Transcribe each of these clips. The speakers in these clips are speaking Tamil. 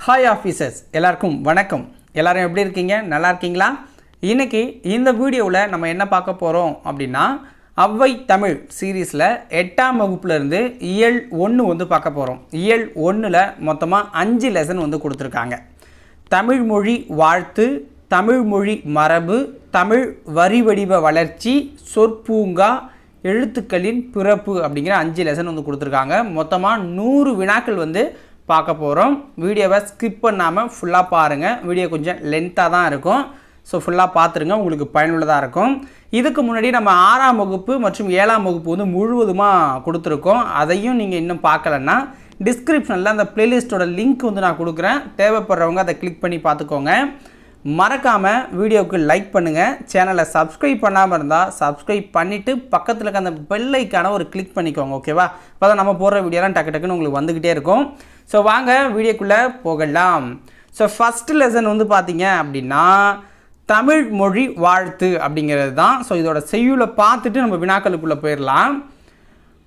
ஹாய் ஆஃபீஸர்ஸ் எல்லாருக்கும் வணக்கம். எல்லாரும் எப்படி இருக்கீங்க? நல்லா இருக்கீங்களா? இன்றைக்கி இந்த வீடியோவில் நம்ம என்ன பார்க்க போகிறோம் அப்படின்னா, அவ்வை தமிழ் சீரீஸில் 8ஆம் வகுப்புலேருந்து இயல் 1 வந்து பார்க்க போகிறோம். இயல் 1ல் மொத்தமாக 5 லெசன் வந்து கொடுத்துருக்காங்க. தமிழ்மொழி வாழ்த்து, தமிழ்மொழி மரபு, தமிழ் வரி வடிவ வளர்ச்சி, சொற்பூங்கா, எழுத்துக்களின் பிறப்பு அப்படிங்கிற 5 லெசன் வந்து கொடுத்துருக்காங்க. மொத்தமாக 100 வினாக்கள் வந்து பார்க்க போகிறோம். வீடியோவை ஸ்கிப் பண்ணாமல் ஃபுல்லாக பாருங்கள். வீடியோ கொஞ்சம் லென்த்தாக தான் இருக்கும். ஸோ ஃபுல்லாக பார்த்துருங்க, உங்களுக்கு பயனுள்ளதாக இருக்கும். இதுக்கு முன்னாடி நம்ம 6ஆம் வகுப்பு மற்றும் 7ஆம் வகுப்பு வந்து முழுவதுமாக கொடுத்துருக்கோம். அதையும் நீங்கள் இன்னும் பார்க்கலன்னா டிஸ்கிரிப்ஷனில் அந்த ப்ளேலிஸ்ட்டோட லிங்க் வந்து நான் கொடுக்குறேன். தேவைப்படுறவங்க அதை கிளிக் பண்ணி பார்த்துக்கோங்க. மறக்காமல் வீடியோவுக்கு லைக் பண்ணுங்கள். சேனலை சப்ஸ்கிரைப் பண்ணாமல் இருந்தால் சப்ஸ்கிரைப் பண்ணிவிட்டு பக்கத்தில் இருக்க அந்த பெல் ஐக்கான ஒரு கிளிக் பண்ணிக்கோங்க. ஓகேவா? அப்போ தான் நம்ம போடுற வீடியோலாம் டக்கு டக்குன்னு உங்களுக்கு வந்துக்கிட்டே இருக்கும். ஸோ வாங்க வீடியோக்குள்ளே போகலாம். ஸோ ஃபஸ்ட்டு லெசன் வந்து பார்த்தீங்க அப்படின்னா தமிழ் மொழி வாழ்த்து அப்படிங்கிறது தான். ஸோ இதோட செய்யுளை பார்த்துட்டு நம்ம வினாக்களுக்குள்ளே போயிடலாம்.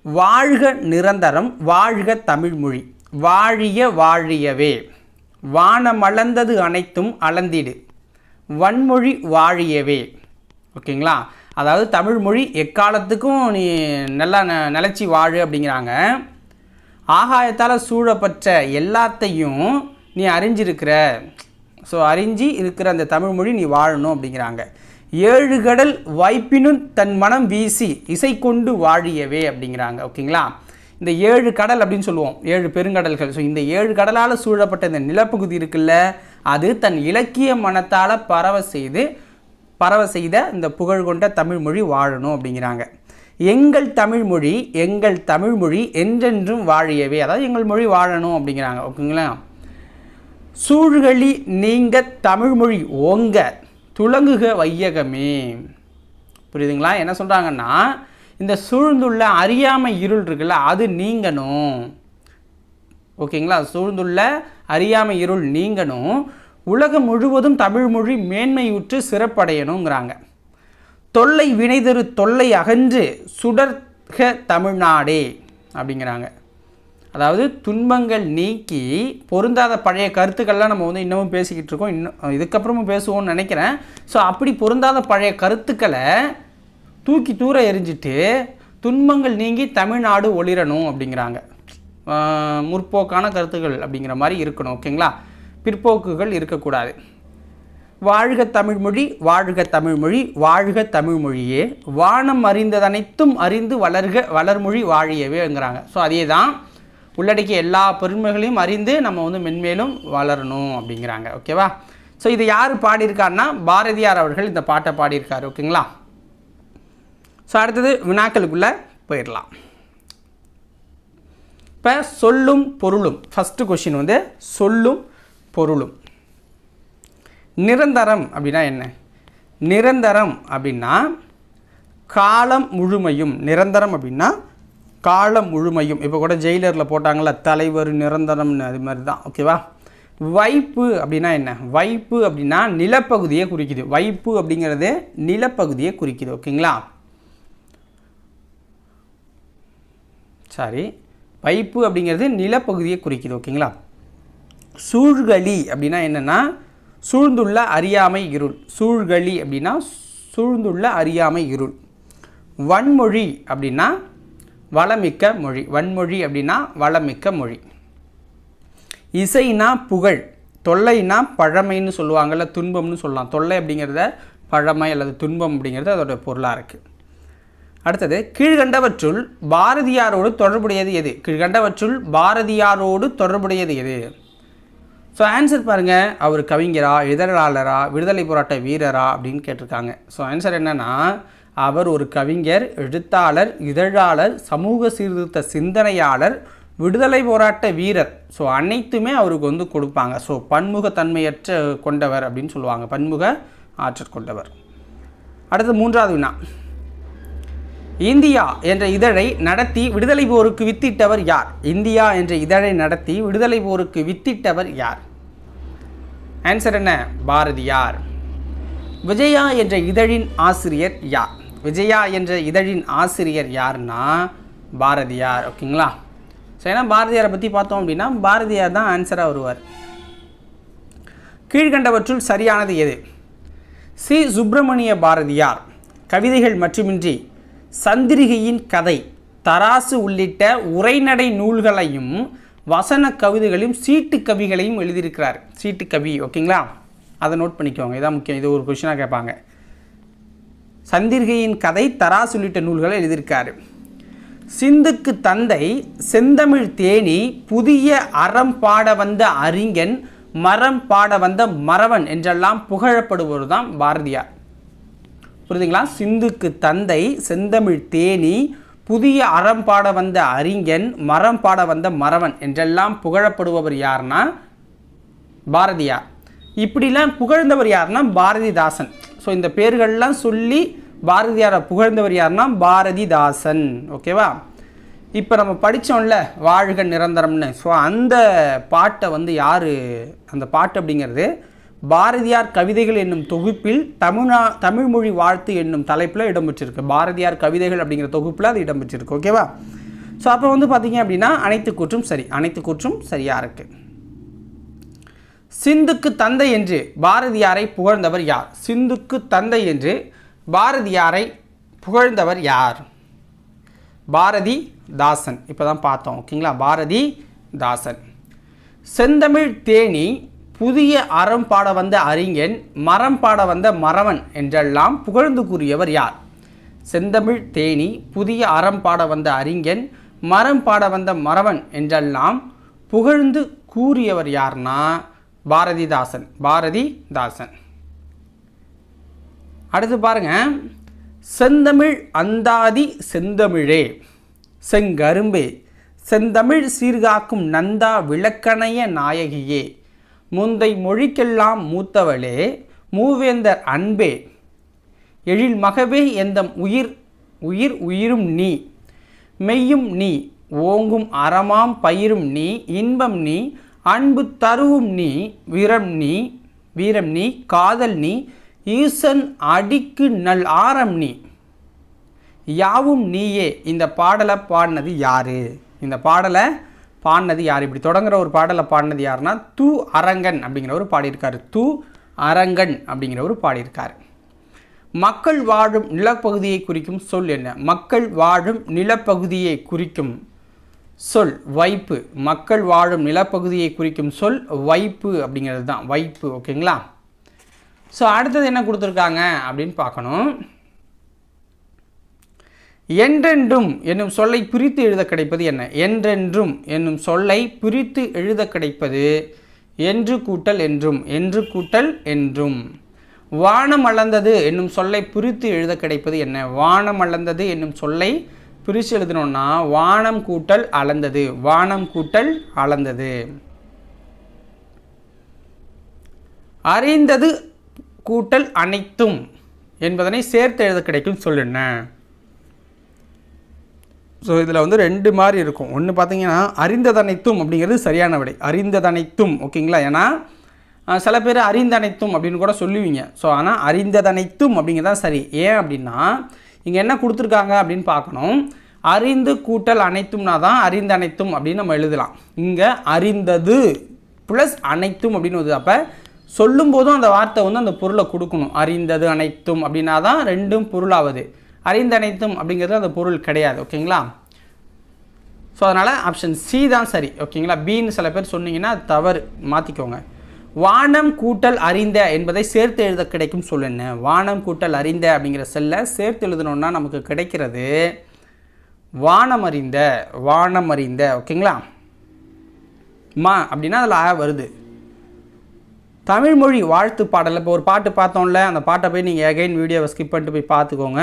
வாழ்க நிரந்தரம், வாழ்க தமிழ்மொழி, வாழிய வாழியவே, வானமளந்தது அனைத்தும் அளந்திடு, வன்மொழி வாழியவே. ஓகேங்களா? அதாவது தமிழ்மொழி எக்காலத்துக்கும் நீ நல்லா நிலச்சி வாழு அப்படிங்கிறாங்க. ஆகாயத்தால் சூழப்பட்ட எல்லாத்தையும் நீ அறிஞ்சிருக்கிற, ஸோ அறிஞ்சி இருக்கிற அந்த தமிழ்மொழி நீ வாழணும் அப்படிங்கிறாங்க. 7 கடல் வாய்ப்பினும் தன் மனம் வீசி இசை கொண்டு வாழியவே அப்படிங்கிறாங்க. ஓகேங்களா? இந்த 7 கடல் அப்படின்னு சொல்லுவோம், 7 பெருங்கடல்கள். ஸோ இந்த 7 கடலால் சூழப்பட்ட இந்த நிலப்பகுதி இருக்குல்ல, அது தன் இலக்கிய மனத்தால் பரவ செய்த இந்த புகழ் கொண்ட தமிழ்மொழி வாழணும் அப்படிங்கிறாங்க. எங்கள் தமிழ்மொழி, எங்கள் தமிழ்மொழி என்றென்றும் வாழியவே, அதாவது எங்கள் மொழி வாழணும் அப்படிங்கிறாங்க. ஓகேங்களா? சூழ்களி நீங்க தமிழ்மொழி ஓங்க துலங்குக வையகமே. புரியுதுங்களா? என்ன சொல்கிறாங்கன்னா, இந்த சூழ்ந்துள்ள அறியாமை இருள் இருக்குல்ல, அது நீங்கணும். ஓகேங்களா? சூழ்ந்துள்ள அறியாமை இருள் நீங்கணும், உலகம் முழுவதும் தமிழ்மொழி மேன்மையுற்று சிறப்படையணுங்கிறாங்க. தொல்லை வினைதரு தொல்லை அகன்று சுடர்க தமிழ்நாடே அப்படிங்கிறாங்க. அதாவது துன்பங்கள் நீக்கி பொருந்தாத பழைய கருத்துக்கள்லாம் நம்ம வந்து இன்னமும் பேசிக்கிட்டு இருக்கோம், இன்னும் இதுக்கப்புறமும் பேசுவோம்னு நினைக்கிறேன். ஸோ அப்படி பொருந்தாத பழைய கருத்துக்களை தூக்கி தூர எரிஞ்சிட்டு துன்பங்கள் நீங்கி தமிழ்நாடு ஒளிரணும் அப்படிங்கிறாங்க. முற்போக்கான கருத்துக்கள் அப்படிங்கிற மாதிரி இருக்கணும். ஓகேங்களா? பிற்போக்குகள் இருக்கக்கூடாது. வாழ்க தமிழ்மொழி, வாழ்க தமிழ்மொழி, வாழ்க தமிழ்மொழியே, வானம் அறிந்ததனைத்தும் அறிந்து வளர்க வளர்மொழி வாழியவேங்கிறாங்க. ஸோ அதே தான் உள்ளடக்கிய எல்லா பெருமைகளையும் அறிந்து நம்ம வந்து மென்மேலும் வளரணும் அப்படிங்கிறாங்க. ஓகேவா? ஸோ இது யார் பாடியிருக்காருன்னா பாரதியார் அவர்கள் இந்த பாட்டை பாடியிருக்காரு. ஓகேங்களா? ஸோ அடுத்தது வினாக்களுக்குள்ளே போயிடலாம். இப்போ சொல்லும் பொருளும், ஃபஸ்ட்டு கொஷின் வந்து சொல்லும் பொருளும். நிரந்தரம் அப்படின்னா என்ன? நிரந்தரம் அப்படின்னா காலம் முழுமையும். நிரந்தரம் அப்படின்னா காலம் முழுமையும். இப்போ கூட ஜெயிலரில் போட்டாங்களா தலைவர் நிரந்தரம்னு, அது மாதிரி தான். ஓகேவா? வைப்பு அப்படின்னா என்ன? வைப்பு அப்படின்னா நிலப்பகுதியை குறிக்குது. வைப்பு அப்படிங்கிறது நிலப்பகுதியை குறிக்குது. ஓகேங்களா? சாரி, வைப்பு அப்படிங்கிறது நிலப்பகுதியை குறிக்குது. ஓகேங்களா? சூழ்களி அப்படின்னா என்னென்னா சூழ்ந்துள்ள அறியாமை இருள். சூழ்களி அப்படின்னா சூழ்ந்துள்ள அறியாமை இருள். வன்மொழி அப்படின்னா வளமிக்க மொழி. வன்மொழி அப்படின்னா வளமிக்க மொழி. இசைனா புகழ். தொல்லைனா பழமைன்னு சொல்லுவாங்கள்ல, துன்பம்னு சொல்லலாம். தொல்லை அப்படிங்கிறத பழமை அல்லது துன்பம் அப்படிங்கிறது அதோட பொருளாக இருக்குது. அடுத்தது, கீழ்கண்டவற்றுள் பாரதியாரோடு தொடர்புடையது எது? கீழ்கண்டவற்றுள் பாரதியாரோடு தொடர்புடையது எது? ஸோ ஆன்சர் பாருங்கள். அவர் கவிஞரா, இதழாளரா, விடுதலை போராட்ட வீரரா அப்படின்னு கேட்டிருக்காங்க. ஸோ ஆன்சர் என்னென்னா, அவர் ஒரு கவிஞர், எழுத்தாளர், இதழாளர், சமூக சீர்திருத்த சிந்தனையாளர், விடுதலை போராட்ட வீரர். ஸோ அனைத்துமே அவருக்கு வந்து கொடுப்பாங்க. ஸோ பன்முகத்தன்மையற்ற கொண்டவர் அப்படின்னு சொல்லுவாங்க. பன்முக ஆற்றல் கொண்டவர். அடுத்து 3வது வினா. இந்தியா என்ற இதழை நடத்தி விடுதலை போருக்கு வித்திட்டவர் யார்? இந்தியா என்ற இதழை நடத்தி விடுதலை போருக்கு வித்திட்டவர் யார்? ஆன்சர் என்ன? பாரதியார். விஜயா என்ற இதழின் ஆசிரியர் யார்? விஜயா என்ற இதழின் ஆசிரியர் யாருன்னா பாரதியார். ஓகேங்களா? ஸோ ஏன்னா பாரதியாரை பற்றி பார்த்தோம் அப்படின்னா பாரதியார் தான் ஆன்சராக வருவார். கீழ்கண்டவற்றுள் சரியானது எது? சி. சுப்பிரமணிய பாரதியார் கவிதைகள் மட்டுமின்றி சந்திரிகையின் கதை, தராசு உள்ளிட்ட உரைநடை நூல்களையும் வசன கவிதைகளையும் சீட்டு கவிகளையும் எழுதியிருக்கிறார். சீட்டு கவி, ஓகேங்களா? அதை நோட் பண்ணிக்கோங்க, இதான் முக்கியம். இது ஒரு கொஷினாக கேட்பாங்க. சந்திரிகையின் கதை, தராசு உள்ளிட்ட நூல்களை எழுதியிருக்காரு. சிந்துக்கு தந்தை செந்தமிழ் தேனி, புதிய அறம் பாட வந்த அறிஞன், மரம் பாட வந்த மறவன் என்றெல்லாம் புகழப்படுவது தான் பாரதியார். புரியுதுங்களா? சிந்துக்கு தந்தை செந்தமிழ் தேனி, புதிய அறம் பாட வந்த அறிஞன், மரம் பாட வந்த மறவன் என்றெல்லாம் புகழப்படுபவர் யார்னா பாரதியார். இப்படிலாம் புகழ்ந்தவர் யார்னா பாரதிதாசன். ஸோ இந்த பேர்கள்லாம் சொல்லி பாரதியாரை புகழ்ந்தவர் யார்னா பாரதிதாசன். ஓகேவா? இப்போ நம்ம படித்தோம்ல வாழ்க நிரந்தரம்னு, ஸோ அந்த பாட்டை வந்து யார், அந்த பாட்டு அப்படிங்கிறது பாரதியார் கவிதைகள் என்னும் தொகுப்பில் தமிழ்மொழி வாழ்த்து என்னும் தலைப்பில் இடம்பெற்றிருக்கு. பாரதியார் கவிதைகள் அப்படிங்கிற தொகுப்பில் அது இடம்பெற்றிருக்கு. ஓகேவா? ஸோ அப்போ வந்து பார்த்தீங்க அப்படின்னா அனைத்து கூற்றும் சரி, அனைத்து கூற்றும் சரியாக இருக்குது. சிந்துக்கு தந்தை என்று பாரதியாரை புகழ்ந்தவர் யார்? சிந்துக்கு தந்தை என்று பாரதியாரை புகழ்ந்தவர் யார்? பாரதிதாசன். இப்போ தான் பார்த்தோம், ஓகேங்களா? பாரதிதாசன். செந்தமிழ் தேனி, புதிய அறம் பாட வந்த அறிஞன், மரம் பாட வந்த மறவன் என்றெல்லாம் புகழ்ந்து கூறியவர் யார்? செந்தமிழ் தேனி, புதிய அறம் பாட வந்த அறிஞன், மரம் பாட வந்த மறவன் என்றெல்லாம் புகழ்ந்து கூறியவர் யார்னா பாரதிதாசன். பாரதிதாசன். அடுத்து பாருங்க, செந்தமிழ் அந்தாதி செந்தமிழே, செங்கரும்பே, செந்தமிழ் சீர்காக்கும் நந்தா விளக்கணைய நாயகியே, முந்தை மொழிக்கெல்லாம் மூத்தவளே, மூவேந்தர் அன்பே, எழில் மகவே எந்தம் உயிர் உயிர் உயிரும் நீ, மெய்யும் நீ, ஓங்கும் அறமாம் பயிரும் நீ, இன்பம் நீ, அன்பு தருவும் நீ, வீரம் நீ, காதல் நீ, ஈசன் அடிக்கு நல் ஆரம் நீ, யாவும் நீயே. இந்த பாடலை பாடினது யாரு? இந்த பாடலை பாடினது யார்? இப்படி தொடங்குற ஒரு பாடலை பாடினது யாருன்னா து. அரங்கன் அப்படிங்கிறவர் பாடியிருக்காரு. து. அரங்கன் அப்படிங்கிறவர் பாடியிருக்காரு. மக்கள் வாழும் நிலப்பகுதியை குறிக்கும் சொல் என்ன? மக்கள் வாழும் நிலப்பகுதியை குறிக்கும் சொல் வைப்பு. மக்கள் வாழும் நிலப்பகுதியை குறிக்கும் சொல் வைப்பு அப்படிங்கிறது தான், வைப்பு. ஓகேங்களா? ஸோ அடுத்தது என்ன கொடுத்துருக்காங்க அப்படின்னு பார்க்கணும். என்றென்றும் என்னும் சொல்லை பிரித்து எழுத கிடைப்பது என்ன? என்றென்றும் என்னும் சொல்லை பிரித்து எழுத கிடைப்பது என்று கூட்டல் என்றும், என்று கூட்டல் என்றும். வானம் அளந்தது என்னும் சொல்லை பிரித்து எழுத கிடைப்பது என்ன? வானம் அளந்தது என்னும் சொல்லை பிரித்து எழுதணும்னா வானம் கூட்டல் அளந்தது, வானம் கூட்டல் அளந்தது. அறிந்தது கூட்டல் அனைத்தும் என்பதனை சேர்த்து எழுத கிடைக்கும் சொல் என்ன? ஸோ இதில் வந்து ரெண்டு மாதிரி இருக்கும். ஒன்று பார்த்தீங்கன்னா அறிந்ததனைத்தும் அப்படிங்கிறது சரியான விடை. அறிந்ததனைத்தும், ஓகேங்களா? ஏன்னா சில பேர் அறிந்தனைத்தும் அப்படின்னு கூட சொல்லுவீங்க. ஸோ ஆனால் அறிந்ததனைத்தும் அப்படிங்கிறதான் சரி. ஏன் அப்படின்னா இங்கே என்ன கொடுத்துருக்காங்க அப்படின்னு பார்க்கணும். அறிந்து கூட்டல் அனைத்தும்னா தான் அறிந்தனைத்தும் அப்படின்னு நம்ம எழுதலாம். இங்கே அறிந்தது ப்ளஸ் அனைத்தும் அப்படின்னு வருது. அப்போ சொல்லும்போதும் அந்த வார்த்தை வந்து அந்த பொருளை கொடுக்கணும். அறிந்தது அனைத்தும் அப்படின்னா தான் ரெண்டும் பொருளாவது. அறிந்தனைத்தும் அப்படிங்கிறது அந்த பொருள் கிடையாது. ஓகேங்களா? ஸோ அதனால் ஆப்ஷன் சி தான் சரி. ஓகேங்களா? பின்னு சில பேர் சொன்னீங்கன்னா அது தவறு, மாற்றிக்கோங்க. வானம் கூட்டல் அறிந்த என்பதை சேர்த்து எழுத கிடைக்கும் சொல் என்ன? வானம் கூட்டல் அறிந்த அப்படிங்கிற செல்லை சேர்த்து எழுதணுன்னா நமக்கு கிடைக்கிறது வானம் அறிந்த, வானம் அறிந்த. ஓகேங்களா? மா அப்படின்னா அதில் வருது. தமிழ்மொழி வாழ்த்து பாடலில் இப்போ ஒரு பாட்டு பார்த்தோம்ல, அந்த பாட்டை போய் நீங்கள் அகைன் வீடியோவை ஸ்கிப் பண்ணிட்டு போய் பார்த்துக்கோங்க.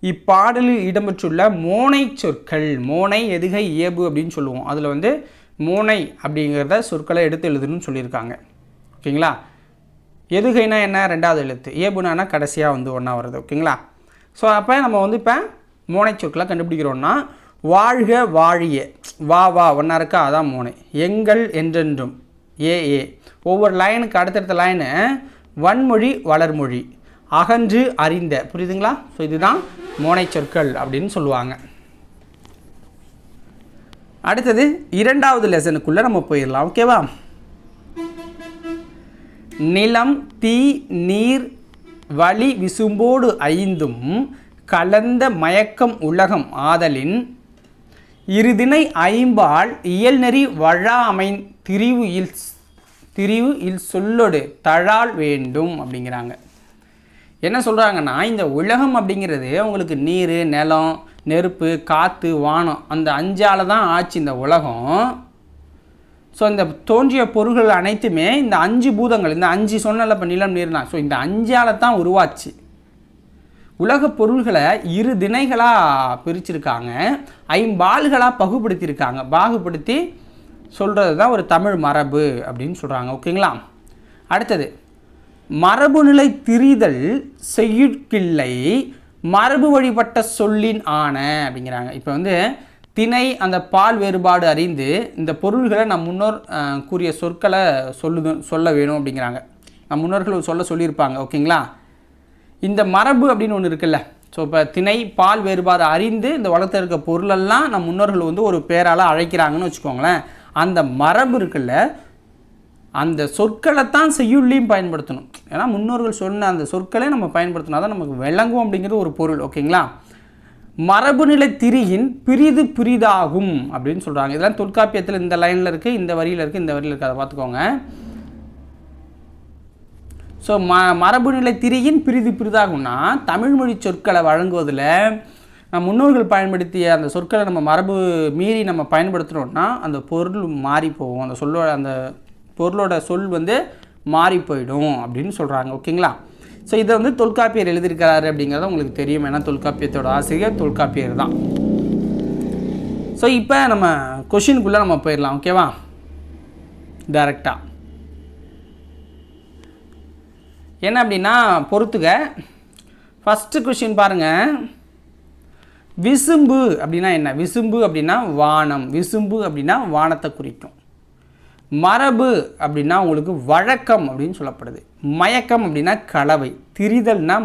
இப்பாடலில் இடம்பெற்றுள்ள மோனை சொற்கள், மோனை எதுகை இயல்பு அப்படின்னு சொல்லுவோம். அதில் வந்து மோனை அப்படிங்கிறத சொற்களை எடுத்து எழுதுன்னு சொல்லியிருக்காங்க. ஓகேங்களா? எதுகைனா என்ன? ரெண்டாவது எழுத்து. இயல்புனா கடைசியாக வந்து ஒன்றா வருது. ஓகேங்களா? ஸோ அப்போ நம்ம வந்து இப்போ மோனை சொற்களை கண்டுபிடிக்கிறோன்னா வாழ்க வாழிய, வா வா ஒன்றா இருக்கா, அதான் மோனை. எங்கள் என்றென்றும், ஏ ஏ. ஒவ்வொரு லைனுக்கு அடுத்தடுத்த லைனு வன்மொழி வளர்மொழி, அகன்று அறிந்த. புரியுதுங்களா? ஸோ இதுதான் மோனை சொற்கள் அப்படின்னு சொல்லுவாங்க. அடுத்தது இரண்டாவது லெசனுக்குள்ளே நம்ம போயிடலாம். ஓகேவா? நிலம் தீ நீர் வளி விசும்போடு ஐந்தும் கலந்த மயக்கம் உலகம் ஆதலின் இருதினை ஐம்பால் இயல்நெறி வழாமை திரிவு இல் சொல்லொடு தழால் வேண்டும் அப்படிங்கிறாங்க. என்ன சொல்கிறாங்கன்னா, இந்த உலகம் அப்படிங்கிறது உங்களுக்கு நீர் நிலம் நெருப்பு காற்று வானம் அந்த 5ஆல் தான் ஆச்சு இந்த உலகம். ஸோ இந்த தோன்றிய பொருள்கள் அனைத்துமே இந்த 5 பூதங்கள், இந்த 5 சொன்னல இப்போ நிலம் நீர் தான், ஸோ இந்த 5ஆல் தான் உருவாச்சு. உலக பொருள்களை 2 திணைகளாக பிரிச்சிருக்காங்க, 5 பால்களாக பாகுபடுத்தி சொல்கிறது தான் ஒரு தமிழ் மரபு அப்படின்னு சொல்கிறாங்க. ஓகேங்களா. அடுத்தது, மரபு நிலை திரிதல் செய்யுட்கில்லை மரபு வழிபட்ட சொல்லின் ஆன அப்படிங்கிறாங்க. இப்போ வந்து திணை அந்த பால் வேறுபாடு அறிந்து இந்த பொருள்களை நம் முன்னோர் கூறிய சொற்களை சொல்ல வேணும் அப்படிங்கிறாங்க. நம் முன்னோர்கள் சொல்லியிருப்பாங்க. ஓகேங்களா. இந்த மரபு அப்படின்னு ஒன்று இருக்குல்ல, ஸோ இப்போ திணை பால் வேறுபாடு அறிந்து இந்த உலகத்தில் இருக்க பொருளெல்லாம் நம் முன்னோர்கள் வந்து ஒரு பேரால் அழைக்கிறாங்கன்னு வச்சுக்கோங்களேன். அந்த மரபு இருக்குல்ல, அந்த சொற்களை தான் செய்யுள்ளையும் பயன்படுத்தணும். ஏன்னா முன்னோர்கள் சொன்ன அந்த சொற்களை நம்ம பயன்படுத்தினா தான் நமக்கு விளங்கும் அப்படிங்கிறது ஒரு பொருள். ஓகேங்களா. மரபு நிலை திரியின் பிரிதாகும் அப்படின்னு சொல்கிறாங்க. இதெல்லாம் தொல்காப்பியத்தில் இந்த லைனில் இருக்குது, இந்த வரியில் இருக்குது, இந்த வரியில் இருக்குது, அதை பார்த்துக்கோங்க. ஸோ மரபு நிலை திரியின் பிரிதாகும்னா தமிழ்மொழி சொற்களை வழங்குவதில் நம்ம முன்னோர்கள் பயன்படுத்திய அந்த சொற்களை நம்ம மரபு மீறி நம்ம பயன்படுத்துகிறோம்னா அந்த பொருள் மாறி போகும், அந்த பொருளோட சொல் வந்து மாறி போயிடும் அப்படின்னு சொல்கிறாங்க. ஓகேங்களா. ஸோ இதை வந்து தொல்காப்பியர் எழுதியிருக்கிறாரு அப்படிங்கிறத உங்களுக்கு தெரியும். ஏன்னா தொல்காப்பியத்தோட ஆசிரியர் தொல்காப்பியர் தான். ஸோ இப்போ நம்ம கொஷினுக்குள்ளே நம்ம போயிடலாம். ஓகேவா. டைரெக்டாக என்ன அப்படின்னா பொறுத்துக்க. ஃபஸ்ட்டு கொஷின் பாருங்கள். விசும்பு அப்படின்னா என்ன? விசும்பு அப்படின்னா வானம், விசும்பு அப்படின்னா வானத்தை குறிக்கும். மரபு அப்படின்னா உங்களுக்கு வழக்கம் அப்படின்னு சொல்லப்படுது. மயக்கம் அப்படின்னா கலவை. திரிதல்னா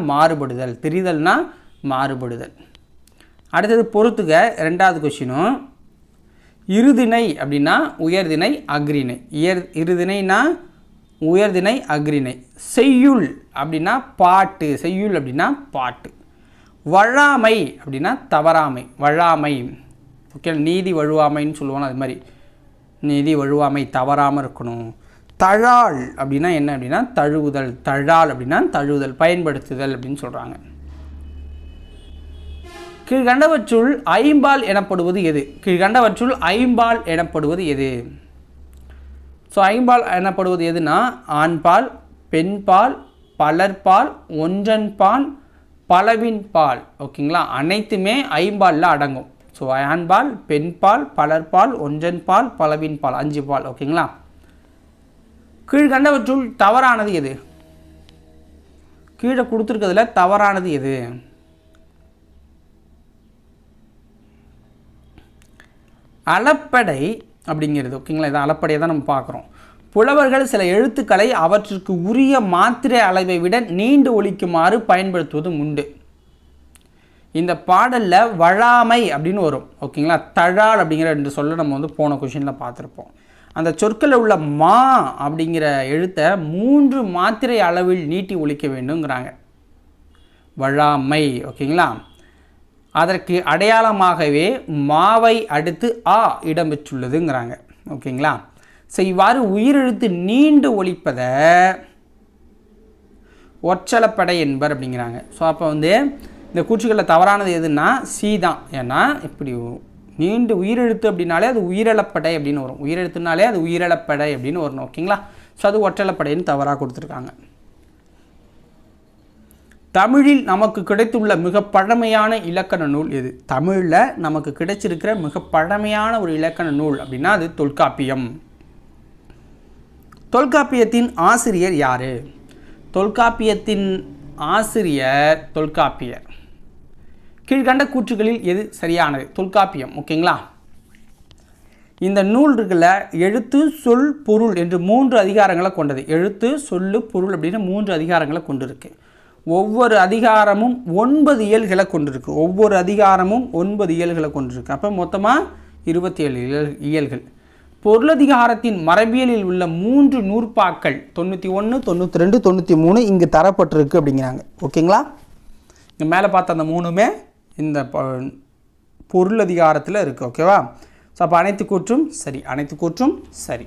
மாறுபடுதல். அடுத்தது பொறுத்துக்க. 2வது கொஷினும் இருதிணை அப்படின்னா உயர்திணை அக்ரிணை. இருதிணைனா உயர்திணை அக்ரிணை. செய்யுள் அப்படின்னா பாட்டு. வழாமை அப்படின்னா தவறாமை. ஓகே. நீதி வழுவாமைன்னு சொல்லுவாங்க. அது மாதிரி நீதி வழுவாமை தவறாமல் இருக்கணும். தழால் அப்படின்னா என்ன அப்படின்னா தழுவுதல். பயன்படுத்துதல் அப்படின்னு சொல்கிறாங்க. கீழ்கண்டவற்றுள் ஐம்பால் எனப்படுவது எது? ஸோ ஐம்பால் எனப்படுவது எதுனா ஆண்பால், பெண்பால், பலர்பால், ஒன்றன்பால், பலவின்பால். ஓகேங்களா. அனைத்துமே ஐம்பாலில் அடங்கும். ஸோ ஆண்பால், பெண்பால், பலர்பால், ஒன்றன்பால், பலவின்பால், 5 பால். ஓகேங்களா. கீழ்கண்டவற்றுள் தவறானது எது? கீழே கொடுத்துருக்கிறதுல தவறானது எது? அளப்படை அப்படிங்கிறது. ஓகேங்களா. இதை அளப்படையை தான் நம்ம பார்க்குறோம். புலவர்கள் சில எழுத்துக்களை அவற்றிற்கு உரிய மாத்திரை அளவை விட நீண்டு ஒலிக்குமாறு பயன்படுத்துவதும் உண்டு. இந்த பாடலில் வழாமை அப்படின்னு வரும். ஓகேங்களா. தழால் அப்படிங்கிற 2 சொல்ல நம்ம வந்து போன கொஷினில் பார்த்துருப்போம். அந்த சொற்களில் உள்ள மா அப்படிங்கிற எழுத்தை 3 மாத்திரை அளவில் நீட்டி ஒலிக்க வேண்டுங்கிறாங்க. வழாமை. ஓகேங்களா. அதற்கு அடையாளமாகவே மாவை அடுத்து ஆ இடம்பெற்றுள்ளதுங்கிறாங்க. ஓகேங்களா. ஸோ இவ்வாறு உயிரெழுத்து நீண்டு ஒலிப்பதை ஒற்றளப்படை என்பர் அப்படிங்கிறாங்க. ஸோ அப்போ வந்து இந்த கூற்றுகளில் தவறானது எதுன்னா சி தான். ஏன்னா இப்படி நீண்டு உயிரெழுத்து அப்படின்னாலே அது உயிரிழப்படை அப்படின்னு வரும். உயிரெழுத்துனாலே அது உயிரிழப்படை அப்படின்னு வரணும். ஓகேங்களா. ஸோ அது ஒற்றளப்படைன்னு தவறாக கொடுத்துருக்காங்க. தமிழில் நமக்கு கிடைத்துள்ள மிக பழமையான இலக்கண நூல் எது? தமிழில் நமக்கு கிடைச்சிருக்கிற மிக பழமையான ஒரு இலக்கண நூல் அப்படின்னா அது தொல்காப்பியம். தொல்காப்பியத்தின் ஆசிரியர் யார்? தொல்காப்பியத்தின் ஆசிரியர் தொல்காப்பியர். கீழ்கண்ட கூற்றுகளில் எது சரியானது? தொல்காப்பியம். ஓகேங்களா. இந்த நூல் இருக்குல்ல, எழுத்து சொல் பொருள் என்று 3 அதிகாரங்களை கொண்டது. எழுத்து சொல்லு பொருள் அப்படின்னு 3 அதிகாரங்களை கொண்டிருக்கு. ஒவ்வொரு அதிகாரமும் 9 இயல்களை கொண்டிருக்கு. அப்போ மொத்தமாக 27 இயல்கள். பொருளதிகாரத்தின் மரபியலில் உள்ள 3 நூற்பாக்கள் 91, 92, 93 இங்கு தரப்பட்டிருக்கு அப்படிங்கிறாங்க. ஓகேங்களா? இங்கே மேலே பார்த்த அந்த 3மே இந்த பொருளதிகாரத்தில் இருக்குது. ஓகேவா? ஸோ அப்போ அனைத்து கூற்றும் சரி, அனைத்து கூற்றும் சரி.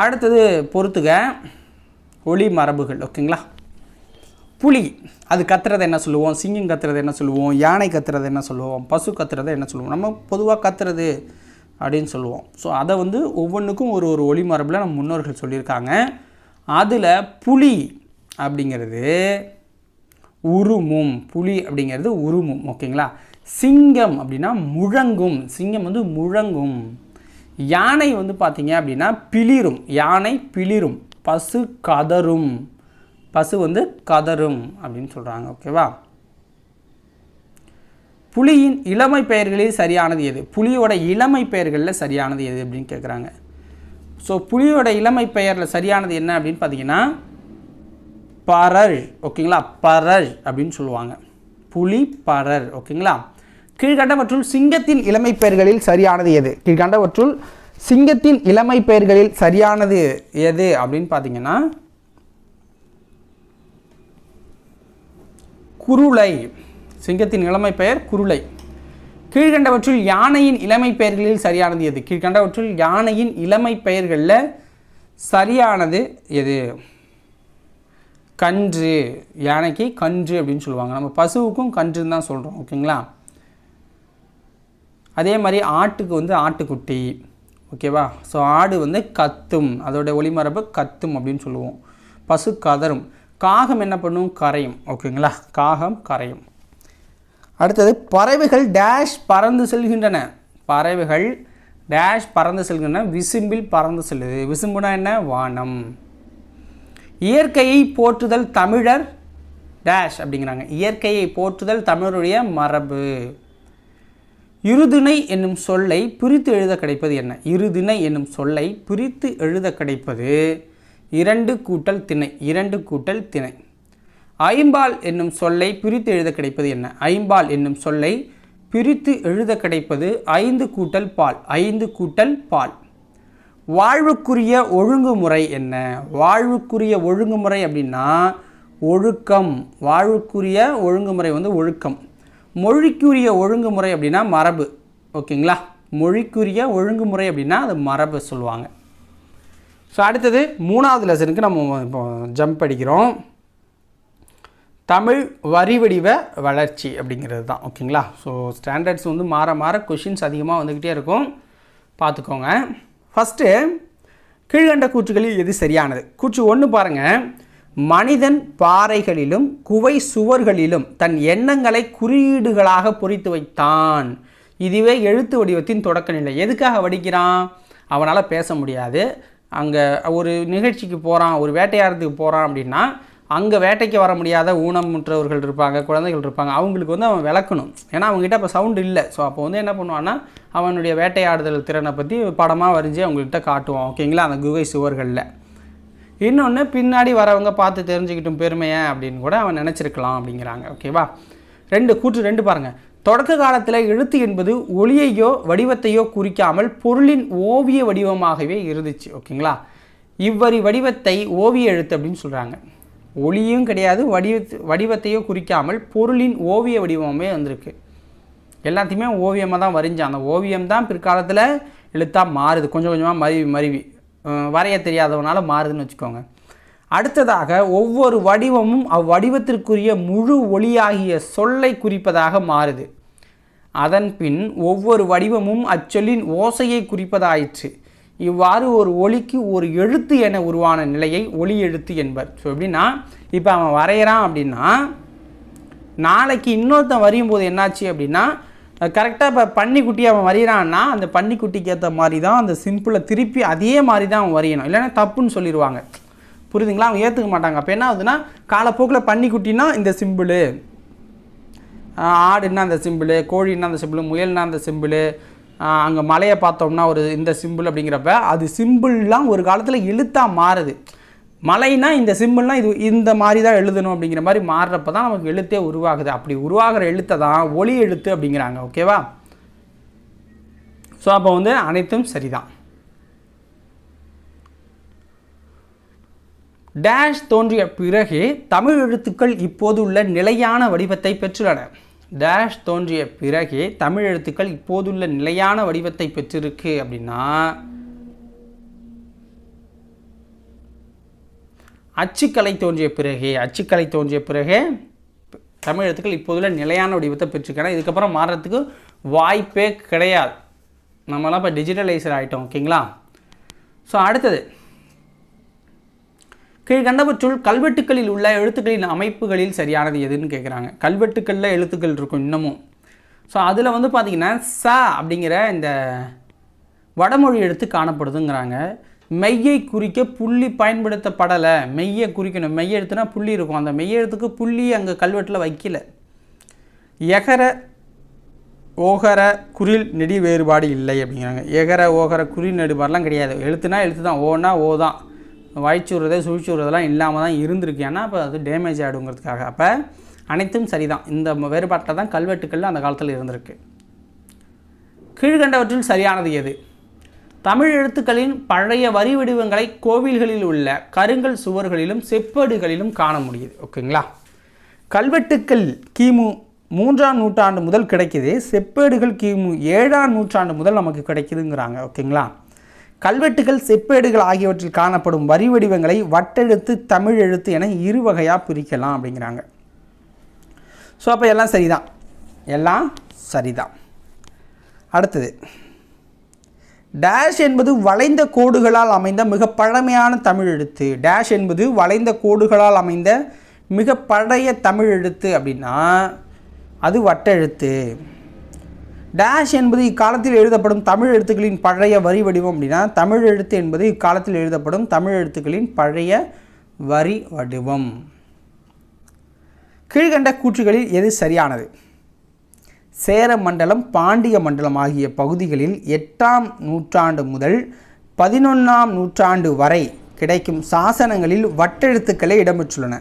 அடுத்தது பொறுத்துக ஒளி மரபுகள். ஓகேங்களா? புலி அது கத்துறது என்ன சொல்லுவோம், சிங்கம் கத்துறது என்ன சொல்லுவோம், யானை கத்துறது என்ன சொல்லுவோம், பசு கத்துறது என்ன சொல்லுவோம், நம்ம பொதுவாக கத்துறது அப்படின்னு சொல்லுவோம். ஸோ அதை வந்து ஒவ்வொன்றுக்கும் ஒரு ஒரு ஒளி மரபில் நம்ம முன்னோர்கள் சொல்லியிருக்காங்க. அதில் புலி அப்படிங்கிறது உருமும், புலி அப்படிங்கிறது உருமும். ஓகேங்களா? சிங்கம் அப்படின்னா முழங்கும், சிங்கம் வந்து முழங்கும். யானை வந்து பார்த்தீங்க அப்படின்னா பிளிரும், யானை பிளிரும். பசு கதரும், பசு வந்து கதரும் அப்படின்னு சொல்கிறாங்க. ஓகேவா? புலியின் இளமை பெயர்களில் சரியானது எது, புலியோட இளமை பெயர்களில் சரியானது எது அப்படின்னு கேட்குறாங்க. ஸோ புலியோட இளமை பெயரில் சரியானது என்ன அப்படின்னு பார்த்தீங்கன்னா பரல். ஓகேங்களா? பரல் அப்படின்னு சொல்லுவாங்க, புலி பரல். ஓகேங்களா? கீழ்கண்டவற்றுள் சிங்கத்தின் இளமை பெயர்களில் சரியானது எது, கீழ்கண்டவற்றுள் சிங்கத்தின் இளமை பெயர்களில் சரியானது எது அப்படின்னு பார்த்தீங்கன்னா குருளை. சிங்கத்தின் இளமை பெயர் குருளை. கீழ்கண்டவற்றுள் யானையின் இளமை பெயர்களில் சரியானது எது, கீழ்கண்டவற்றுள் யானையின் இளமை பெயர்களில் சரியானது எது, கன்று. யானைக்கு கன்று அப்படின்னு சொல்லுவாங்க, நம்ம பசுவுக்கும் கன்றுன்னு தான் சொல்கிறோம். ஓகேங்களா? அதே மாதிரி ஆட்டுக்கு வந்து ஆட்டுக்குட்டி. ஓகேவா? ஸோ ஆடு வந்து கத்தும், அதோட ஒளிமரபு கத்தும் அப்படின்னு சொல்லுவோம். பசு கதரும். காகம் என்ன பண்ணும், கரையும். ஓகேங்களா? காகம் கரையும். அடுத்தது பறவைகள் டேஷ் பறந்து செல்கின்றன, பறவைகள் டேஷ் பறந்து செல்கின்றன, விசும்பில் பறந்து செல்லுது. விசும்புனா என்ன, வானம். இயற்கையை போற்றுதல் தமிழர் டேஷ் அப்படிங்கிறாங்க, இயற்கையை போற்றுதல் தமிழருடைய மரபு. இருதிணை என்னும் சொல்லை பிரித்து எழுத கிடைப்பது என்ன, இருதிணை என்னும் சொல்லை பிரித்து எழுத கிடைப்பது 2 கூட்டல் திணை, 2 கூட்டல் திணை. ஐம்பால் என்னும் சொல்லை பிரித்து எழுத கிடைப்பது என்ன, ஐம்பால் என்னும் சொல்லை பிரித்து எழுத கிடைப்பது 5 கூட்டல் பால், 5 கூட்டல் பால். வாழ்வுக்குரிய ஒழுங்குமுறை என்ன, வாழ்வுக்குரிய ஒழுங்குமுறை அப்படின்னா ஒழுக்கம், வாழ்வுக்குரிய ஒழுங்குமுறை வந்து ஒழுக்கம். மொழிக்குரிய ஒழுங்குமுறை அப்படின்னா மரபு. ஓகேங்களா? மொழிக்குரிய ஒழுங்குமுறை அப்படின்னா அது மரபு சொல்லுவாங்க. ஸோ அடுத்தது 3வது லெசனுக்கு நம்ம இப்போ ஜம்ப் அடிக்கிறோம். தமிழ் வரி வடிவ வளர்ச்சி அப்படிங்கிறது தான். ஓகேங்களா? ஸோ ஸ்டாண்டர்ட்ஸ் வந்து மாற மாற கொஷின்ஸ் அதிகமாக வந்துக்கிட்டே இருக்கும், பார்த்துக்கோங்க. ஃபஸ்ட்டு கீழ்கண்ட கூற்றுகளில் எது சரியானது. கூற்று 1 பாருங்கள். மனிதன் பாறைகளிலும் குவை சுவர்களிலும் தன் எண்ணங்களை குறியீடுகளாக பொறித்து வைத்தான். இதுவே எழுத்து வடிவத்தின் தொடக்க நிலை. எதுக்காக வடிக்கிறான், அவனால் பேச முடியாது. அங்கே ஒரு நிகழ்ச்சிக்கு போகிறான், ஒரு வேட்டையாடுறதுக்கு போகிறான் அப்படின்னா அங்கே வேட்டைக்கு வர முடியாத ஊனமுற்றவர்கள் இருப்பாங்க, குழந்தைகள் இருப்பாங்க, அவங்களுக்கு வந்து அவன் விளக்கணும். ஏன்னா அவங்ககிட்ட அப்போ சவுண்டு இல்லை. ஸோ அப்போ வந்து என்ன பண்ணுவான்னா அவனுடைய வேட்டையாடுதல் திறனை பற்றி படமாக வரைஞ்சி அவங்கள்ட்ட காட்டுவான். ஓகேங்களா? அந்த குகை சுவர்களில். இன்னொன்று பின்னாடி வரவங்க பார்த்து தெரிஞ்சுக்கிட்டும் பெருமையை அப்படின்னு கூட அவன் நினச்சிருக்கலாம் அப்படிங்கிறாங்க. ஓகேவா? கூற்று 2 பாருங்கள். தொடக்க காலத்தில் எழுத்து என்பது ஒளியையோ வடிவத்தையோ குறிக்காமல் பொருளின் ஓவிய வடிவமாகவே இருந்துச்சு. ஓகேங்களா? இவ்வரி வடிவத்தை ஓவிய எழுத்து அப்படின்னு சொல்கிறாங்க. ஒளியும் கிடையாது, வடிவத்தையோ குறிக்காமல் பொருளின் ஓவிய வடிவமே வந்திருக்கு. எல்லாத்தையுமே ஓவியமாக தான் வரைஞ்சான். அந்த ஓவியம் தான் பிற்காலத்தில் எழுத்தாக மாறுது, கொஞ்சம் கொஞ்சமாக மருவி வரைய தெரியாதவனால மாறுதுன்னு வச்சுக்கோங்க. அடுத்ததாக ஒவ்வொரு வடிவமும் அவ்வடிவத்திற்குரிய முழு ஒளியாகிய சொல்லை குறிப்பதாக மாறுது. அதன் பின் ஒவ்வொரு வடிவமும் அச்சொல்லின் ஓசையை குறிப்பதாயிற்று. இவ்வாறு ஒரு ஒளிக்கு ஒரு எழுத்து என உருவான நிலையை ஒளி எழுத்து என்பர். ஸோ எப்படின்னா இப்போ அவன் வரைகிறான் அப்படின்னா நாளைக்கு இன்னொருத்தன் வரையும் போது என்னாச்சு அப்படின்னா கரெக்டாக இப்போ பன்னிக்குட்டி அவன் வரைகிறான்னா அந்த பன்னிக்குட்டிக்கு ஏற்ற மாதிரி தான் அந்த சிம்பிளை திருப்பி அதே மாதிரி தான் அவன் வரையணும், இல்லைன்னா தப்புன்னு சொல்லிடுவாங்க. புரியுதுங்களா? அவங்க ஏற்றுக்க மாட்டாங்க. அப்போ என்ன ஆகுதுன்னா காலப்போக்கில் பன்னிக்குட்டினா இந்த சிம்பிள், ஆடுன்னா அந்த சிம்பிள், கோழின்னா அந்த சிம்பிள், முயல்னா அந்த சிம்பிள், அங்கே மலையை பார்த்தோம்னா ஒரு இந்த சிம்பிள் அப்படிங்கிறப்ப அது சிம்பிள்லாம் ஒரு காலத்தில் எழுத்தாக மாறுது. மலைனா இந்த சிம்பிள்னால் இது இந்த மாதிரி தான் எழுதணும் அப்படிங்கிற மாதிரி மாறுறப்ப தான் நமக்கு எழுத்தே உருவாகுது. அப்படி உருவாகிற எழுத்தை தான் ஒளி எழுத்து அப்படிங்கிறாங்க. ஓகேவா? ஸோ அப்போ வந்து அனைத்தும் சரிதான். டேஷ் தோன்றிய பிறகு தமிழ் எழுத்துக்கள் இப்போது உள்ள நிலையான வடிவத்தை பெற்றுள்ளன. டேஷ் தோன்றிய பிறகு தமிழ் எழுத்துக்கள் இப்போதுள்ள நிலையான வடிவத்தை பெற்றிருக்கு அப்படின்னா அச்சுக்கலை தோன்றிய பிறகு தமிழ் எழுத்துக்கள் இப்போதுள்ள நிலையான வடிவத்தை பெற்றிருக்காங்க. இதுக்கப்புறம் மாறுறதுக்கு வாய்ப்பே கிடையாது. நம்மளாம் இப்போ டிஜிட்டலைசர் ஆகிட்டோம். ஓகேங்களா? ஸோ அடுத்தது, கீழ்கண்டவற்றுள் கல்வெட்டுக்களில் உள்ள எழுத்துக்களின் அமைப்புகளில் சரியானது எதுன்னு கேட்குறாங்க. கல்வெட்டுக்களில் எழுத்துக்கள் இருக்கும் இன்னமும். ஸோ அதில் வந்து பார்த்திங்கன்னா ச அப்படிங்கிற இந்த வடமொழி எழுத்து காணப்படுதுங்கிறாங்க. மெய்யை குறிக்க புள்ளி பயன்படுத்தப்படலை. மெய்யை குறிக்கணும். மெய் எழுத்துனா புள்ளி இருக்கும். அந்த மெய் எழுத்துக்கு புள்ளி அங்கே கல்வெட்டில் வைக்கல. எகர ஓகர குறில் நெடி வேறுபாடு இல்லை அப்படிங்கிறாங்க. எகர ஓகர குறில் நெடுபாடுலாம் கிடையாது. எழுத்துனா எழுத்து தான். ஓனா ஓ தான். வாய்ச்சுடுறது சுழிச்சுடுறதெல்லாம் இல்லாமல் தான் இருந்திருக்கு. ஏன்னா அப்போ அது டேமேஜ் ஆகிடுங்கிறதுக்காக. அப்போ அனைத்தும் சரிதான். இந்த வேறுபாட்டில் தான் கல்வெட்டுக்கள் அந்த காலத்தில் இருந்திருக்கு. கீழ்கண்டவற்றில் சரியானது எது? தமிழ் எழுத்துக்களின் பழைய வரி வடிவங்களை கோவில்களில் உள்ள கருங்கல் சுவர்களிலும் செப்பேடுகளிலும் காண முடியுது. ஓகேங்களா? கல்வெட்டுக்கள் கிமு 3ஆம் நூற்றாண்டு முதல் கிடைக்கிது. செப்பேடுகள் கிமு 7ஆம் நூற்றாண்டு முதல் நமக்கு கிடைக்குதுங்கிறாங்க. ஓகேங்களா? கல்வெட்டுகள் செப்பேடுகள் ஆகியவற்றில் காணப்படும் வரி வடிவங்களை வட்டெழுத்து தமிழ் எழுத்து என இரு வகையாக பிரிக்கலாம் அப்படிங்கிறாங்க. ஸோ அப்போ எல்லாம் சரிதான். அடுத்தது, டேஷ் என்பது வளைந்த கோடுகளால் அமைந்த மிக பழமையான தமிழ் எழுத்து. டேஷ் என்பது வளைந்த கோடுகளால் அமைந்த மிக பழைய தமிழ் எழுத்து அப்படின்னா அது வட்டெழுத்து. டேஷ் என்பது இக்காலத்தில் எழுதப்படும் தமிழ் எழுத்துக்களின் பழைய வரி வடிவம் அப்படின்னா தமிழ் எழுத்து என்பது இக்காலத்தில் எழுதப்படும் தமிழ் எழுத்துக்களின் பழைய வரி வடிவம். கீழ்கண்ட கூற்றுகளில் எது சரியானது? சேர மண்டலம், பாண்டிய மண்டலம் ஆகிய பகுதிகளில் 8ஆம் நூற்றாண்டு முதல் 11ஆம் நூற்றாண்டு வரை கிடைக்கும் சாசனங்களில் வட்டெழுத்துக்களே இடம்பெற்றுள்ளன.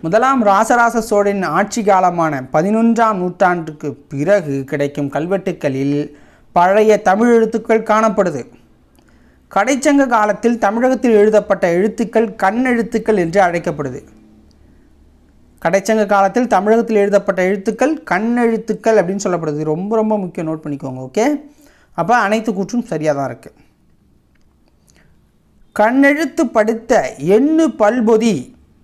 முதலாம் ராசராச சோழனின் ஆட்சி காலமான 11ஆம் நூற்றாண்டுக்கு பிறகு கிடைக்கும் கல்வெட்டுக்களில் பழைய தமிழ் எழுத்துக்கள் காணப்படுது. கடைச்சங்க காலத்தில் தமிழகத்தில் எழுதப்பட்ட எழுத்துக்கள் கண்ணெழுத்துக்கள் என்று அழைக்கப்படுது. கடைச்சங்க காலத்தில் தமிழகத்தில் எழுதப்பட்ட எழுத்துக்கள் கண்ணெழுத்துக்கள் அப்படின்னு சொல்லப்படுது. ரொம்ப ரொம்ப முக்கியம், நோட் பண்ணிக்கோங்க. ஓகே? அப்போ அனைத்து கூற்றும் சரியாக தான் இருக்குது. கண்ணெழுத்து படுத்த எண்ணு பல்பொதி